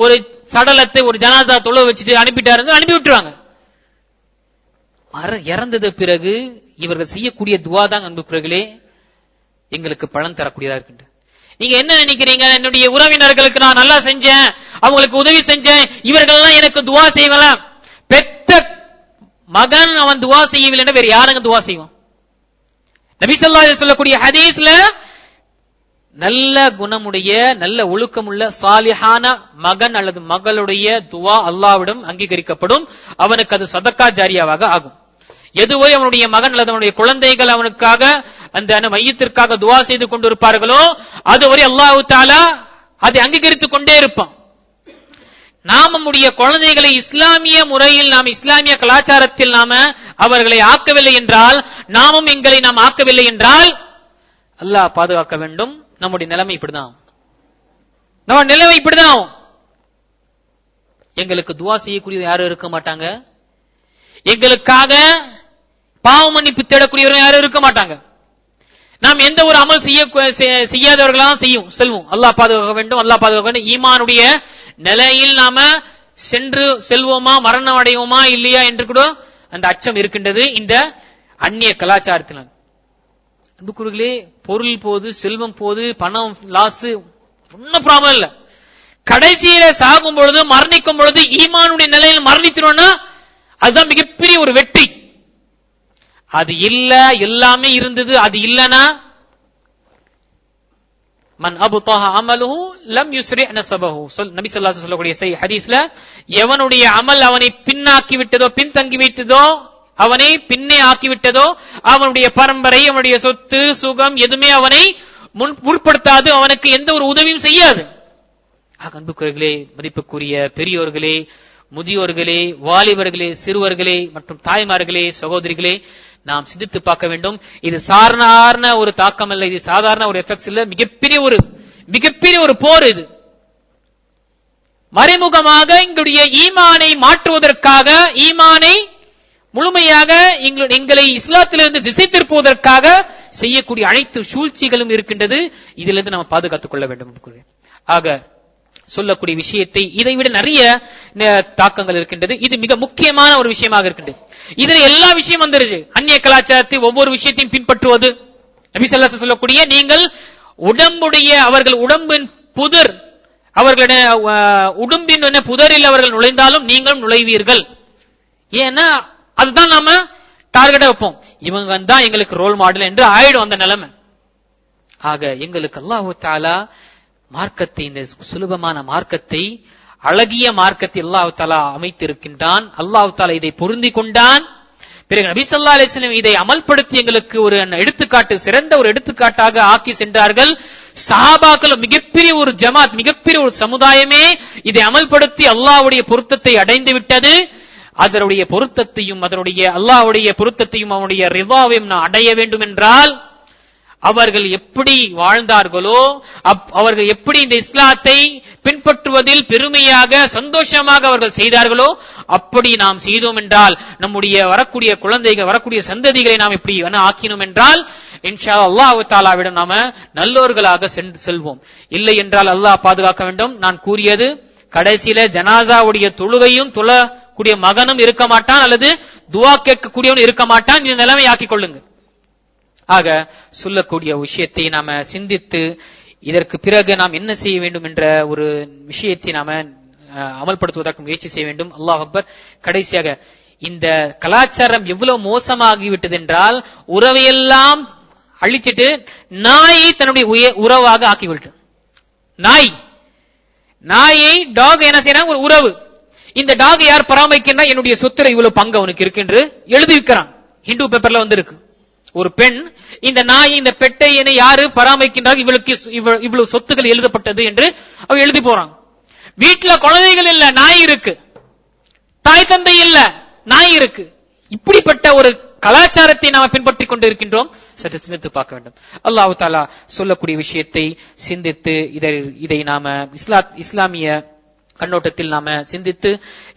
ஒரு சடலத்தை ஒரு ஜனாதா தொழ வச்சுட்டு அனுப்பி விட்டுருவாங்க. இறந்தது பிறகு இவர்கள் செய்யக்கூடிய துவா தான் அன்புக்குரியவர்களே எங்களுக்கு பலன் தரக்கூடியதா இருக்கின்றது. நீங்க என்ன நினைக்கிறீங்க? என்னுடைய உறவினர்களுக்கு நான் நல்லா செஞ்சேன், அவங்களுக்கு உதவி செஞ்சேன், இவர்கள் எல்லாம் எனக்கு துவா செய்யலாம். பெத்த மகன் அவன் துவா செய்யவில்லை, வேற யாருங்க துவா செய்வோம்? நபி ஸல்லல்லாஹு அலைஹி சொல்லக்கூடிய ஹதீஸ்ல நல்ல குணமுடைய நல்ல ஒழுக்கமுள்ள சாலிஹான மகன் அல்லது மகளுடைய துவா அல்லாஹ்விடம் அங்கீகரிக்கப்படும். அவனுக்கு அது சதக்கா ஜாரியாவாக ஆகும். எதுவரை அவனுடைய மகன் அல்லது அவனுடைய குழந்தைகள் அவனுக்காக அந்த மையத்திற்காக துவா செய்து கொண்டிருப்பார்களோ அதுவரை அல்லாஹ் தஆலா அதை அங்கீகரித்துக் கொண்டே இருப்பான். நாம் நம்முடைய குழந்தைகளை இஸ்லாமிய முறையில் நாம் இஸ்லாமிய கலாச்சாரத்தில் நாம அவர்களை ஆக்கவில்லை என்றால், நாமும் எங்களை நாம் ஆக்கவில்லை என்றால் அல்லாஹ் பாதுகாக்க வேண்டும். நம்முடைய நிலைமை இப்படிதான், நம்ம நிலைமை இப்படிதான். எங்களுக்கு துவா செய்யக்கூடிய யாரும் இருக்க மாட்டாங்க, எங்களுக்காக பாவ மன்னிப்பு தேடக்கூடியவர்கள் யாரும் இருக்க மாட்டாங்க. நாம் எந்த ஒரு அமல் செய்யாதவர்களாக செல்வோம். அல்லாஹ் பாதுகாக்க வேண்டும், அல்லாஹ் பாதுகாக்க வேண்டும். ஈமானுடைய நிலையில் நாம செல்வோமா, மரணம் அடைவோமா இல்லையா என்று கூட அந்த அச்சம் இருக்கின்றது இந்த அந்நிய கலாச்சாரத்தில். அன்புக்குரியவர்களே, பொருள் போது, செல்வம் போது, பணம் லாஸ் ஒன்னும் ப்ராப்ளம் இல்ல. கடைசியில சாகும் பொழுது, மரணிக்கும் பொழுது ஈமானுடைய நிலையில் மரணித்திரோம்னா அதுதான் மிகப்பெரிய ஒரு வெற்றி. அது இல்ல, எல்லாமே இருந்தது, அது இல்லனா மன் அபுதஹ அமலுஹு லம் யுஸ்ரி நஸபஹு. நபி ஸல்லல்லாஹு அலைஹி சொல்லக்கூடிய ஹதீஸ்ல எவனுடைய அமல் அவனை பின்னாக்கி விட்டதோ, பின்தங்கி விட்டதோ, அவனை பின்னே ஆக்கிவிட்டதோ, அவனுடைய பரம்பரை, அவனுடைய சொத்து சுகம் எதுவுமே அவனை முற்படுத்தாது, அவனுக்கு எந்த ஒரு உதவியும் செய்யாது. அன்புக்குரியவர்களே, மதிப்புக்குரிய பெரியோர்களே, முதியோர்களே, வாலிபர்களே, சிறுவர்களே மற்றும் தாய்மார்களே, சகோதரிகளே, நாம் சிந்தித்து பார்க்க வேண்டும். இது சாதாரண ஒரு தாக்கம் அல்ல, இது சாதாரண ஒரு எஃபெக்ட்ஸ் இல்ல, மிகப்பெரிய ஒரு போர். இது மறைமுகமாக எங்களுடைய ஈமானை மாற்றுவதற்காக, ஈமானை முழுமையாக எங்களை இஸ்லாத்திலிருந்து திசை திருப்புவதற்காக செய்யக்கூடிய அனைத்து சூழ்ச்சிகளும் இருக்கின்றது. இதிலிருந்து நாம் பாதுகாத்துக் கொள்ள வேண்டும். ஆக சொல்லக்கூடிய விஷயத்தை இதைவிட நிறைய தாக்கங்கள் இருக்கின்றது. இது மிக முக்கியமான ஒரு விஷயமாக இருக்கின்றது. இதுல எல்லா விஷயம் வந்துருச்சு. அந்நிய கலாச்சாரத்தை ஒவ்வொரு விஷயத்தையும் பின்பற்றுவது. நபி ஸல்லல்லாஹு அலைஹி சொல்லக்கூடிய நீங்கள் உடம்புடைய அவர்கள் உடம்பின் புதர், அவர்களுடைய உடம்பின் புதரில் அவர்கள் நுழைந்தாலும் நீங்களும் நுழைவீர்கள். ஏன்னா அதுதான் நாம டார்கெட்டா வைப்போம். இவங்க தான் எங்களுக்கு ரோல் மாடல் என்று ஆயிடும் அந்த நிலைமை. ஆக எங்களுக்கு அல்லாஹ் தஆலா மார்க்கத்தை, இந்த சுலபமான மார்க்கத்தை, அழகிய மார்க்கத்தை அல்லாஹ் தஆலா அமைத்திருக்கின்றான். அல்லாஹ் தஆலா இதை பொருந்தி கொண்டான். பிறகு நபி ஸல்லல்லாஹு அலைஹி வஸல்லம் இதை அமல்படுத்தி எங்களுக்கு ஒரு எடுத்துக்காட்டு, சிறந்த ஒரு எடுத்துக்காட்டாக ஆக்கி சென்றார்கள். சஹாபாக்கள் மிகப்பெரிய ஒரு ஜமாத், மிகப்பெரிய ஒரு சமுதாயமே இதை அமல்படுத்தி அல்லாஹ்வுடைய பொருத்தத்தை அடைந்து விட்டது. அதனுடைய பொருத்தத்தையும், அதனுடைய அல்லாஹ்வுடைய பொருத்தத்தையும் அவனுடைய ரிதாவையும் நான் அடைய வேண்டும் என்றால் அவர்கள் எப்படி வாழ்ந்தார்களோ, அவர்கள் எப்படி இந்த இஸ்லாத்தை பின்பற்றுவதில் பெருமையாக சந்தோஷமாக அவர்கள் செய்தார்களோ அப்படி நாம் செய்தோம் என்றால், நம்முடைய வரக்கூடிய குழந்தைகள், வரக்கூடிய சந்ததிகளை நாம் இப்படி ஆக்கினோம் என்றால் இன்ஷா அல்லாஹ் தஆலாவிடம் நாம நல்லோர்களாக செல்வோம். இல்லை என்றால் அல்லாஹ் பாதுகாக்க வேண்டும். நான் கூறியது, கடைசியில ஜனாசாவுடைய தொழுகையும் தொழக்கூடிய மகனும் இருக்க மாட்டான், அல்லது துவா கேட்கக்கூடியவன் இருக்க மாட்டான். இந்த நிலைமை ஆக்கிக் கொள்ளுங்க. ஆக சொல்லக்கூடிய விஷயத்தை நாம சிந்தித்து இதற்கு பிறகு நாம் என்ன செய்ய வேண்டும் என்ற ஒரு விஷயத்தை நாம அமல்படுத்துவதற்கு முயற்சி செய்ய வேண்டும். அல்லாஹ் அக்பர். கடைசியாக இந்த கலாச்சாரம் எவ்வளவு மோசமாகிவிட்டது என்றால், உறவையெல்லாம் அழிச்சிட்டு நாயை தன்னுடைய உறவாக ஆக்கிவிட்டு, நாயை டாக் என்ன செய்யறாங்க, ஒரு உறவு. இந்த டாக் யார் பராமரிக்கின்றா, என்னுடைய சொத்துல இவ்வளவு பங்கு அவனுக்கு இருக்கு என்று எழுதி இருக்கிறான். ஹிந்து பேப்பர்ல வந்து இருக்கு. ஒரு பெண் இந்த நாய், இந்த பெட்டை யாரு பராமரிக்கின்றார், இவளுக்கு இவ்வளவு சொத்துக்கள் எழுதப்பட்டது என்று அவ எழுதி போறாங்க. வீட்டுல குழந்தைகள் இல்ல, நாய் இருக்கு. தாய் தந்தை இல்ல, நாய் இருக்கு. இப்படிப்பட்ட ஒரு கலாச்சாரத்தை நாம் பின்பற்றிக் கொண்டு இருக்கின்றோம். சற்று சிந்தித்து பார்க்க வேண்டும். அல்லாஹ் தஆலா சொல்லக்கூடிய விஷயத்தை சிந்தித்து இதை நாம இஸ்லாமிய கண்ணோட்டத்தில் நாம சிந்தித்து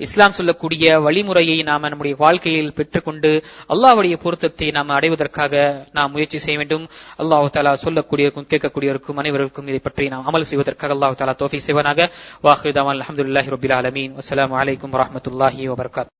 இஸ்லாம் சொல்லக்கூடிய வழிமுறையை நாம நம்முடைய வாழ்க்கையில் பெற்றுக்கொண்டு அல்லாஹ்வுடைய பொருத்தத்தை நாம் அடைவதற்காக நாம் முயற்சி செய்ய வேண்டும். அல்லாஹ் தஆலா சொல்லக்கூடியவருக்கும் கேட்கக்கூடியவருக்கும் அனைவருக்கும் இதை பற்றி நாம் அமல் செய்வதற்காக அல்லாஹ் தஆலா தௌஃபீக் செய்வானாக. வாஹிரு தஅவானா அல்ஹம்துலில்லாஹி ரப்பில் ஆலமீன். வஸ்ஸலாமு அலைக்கும் வரஹ்மத்துல்லாஹி வபரகாத்துஹு.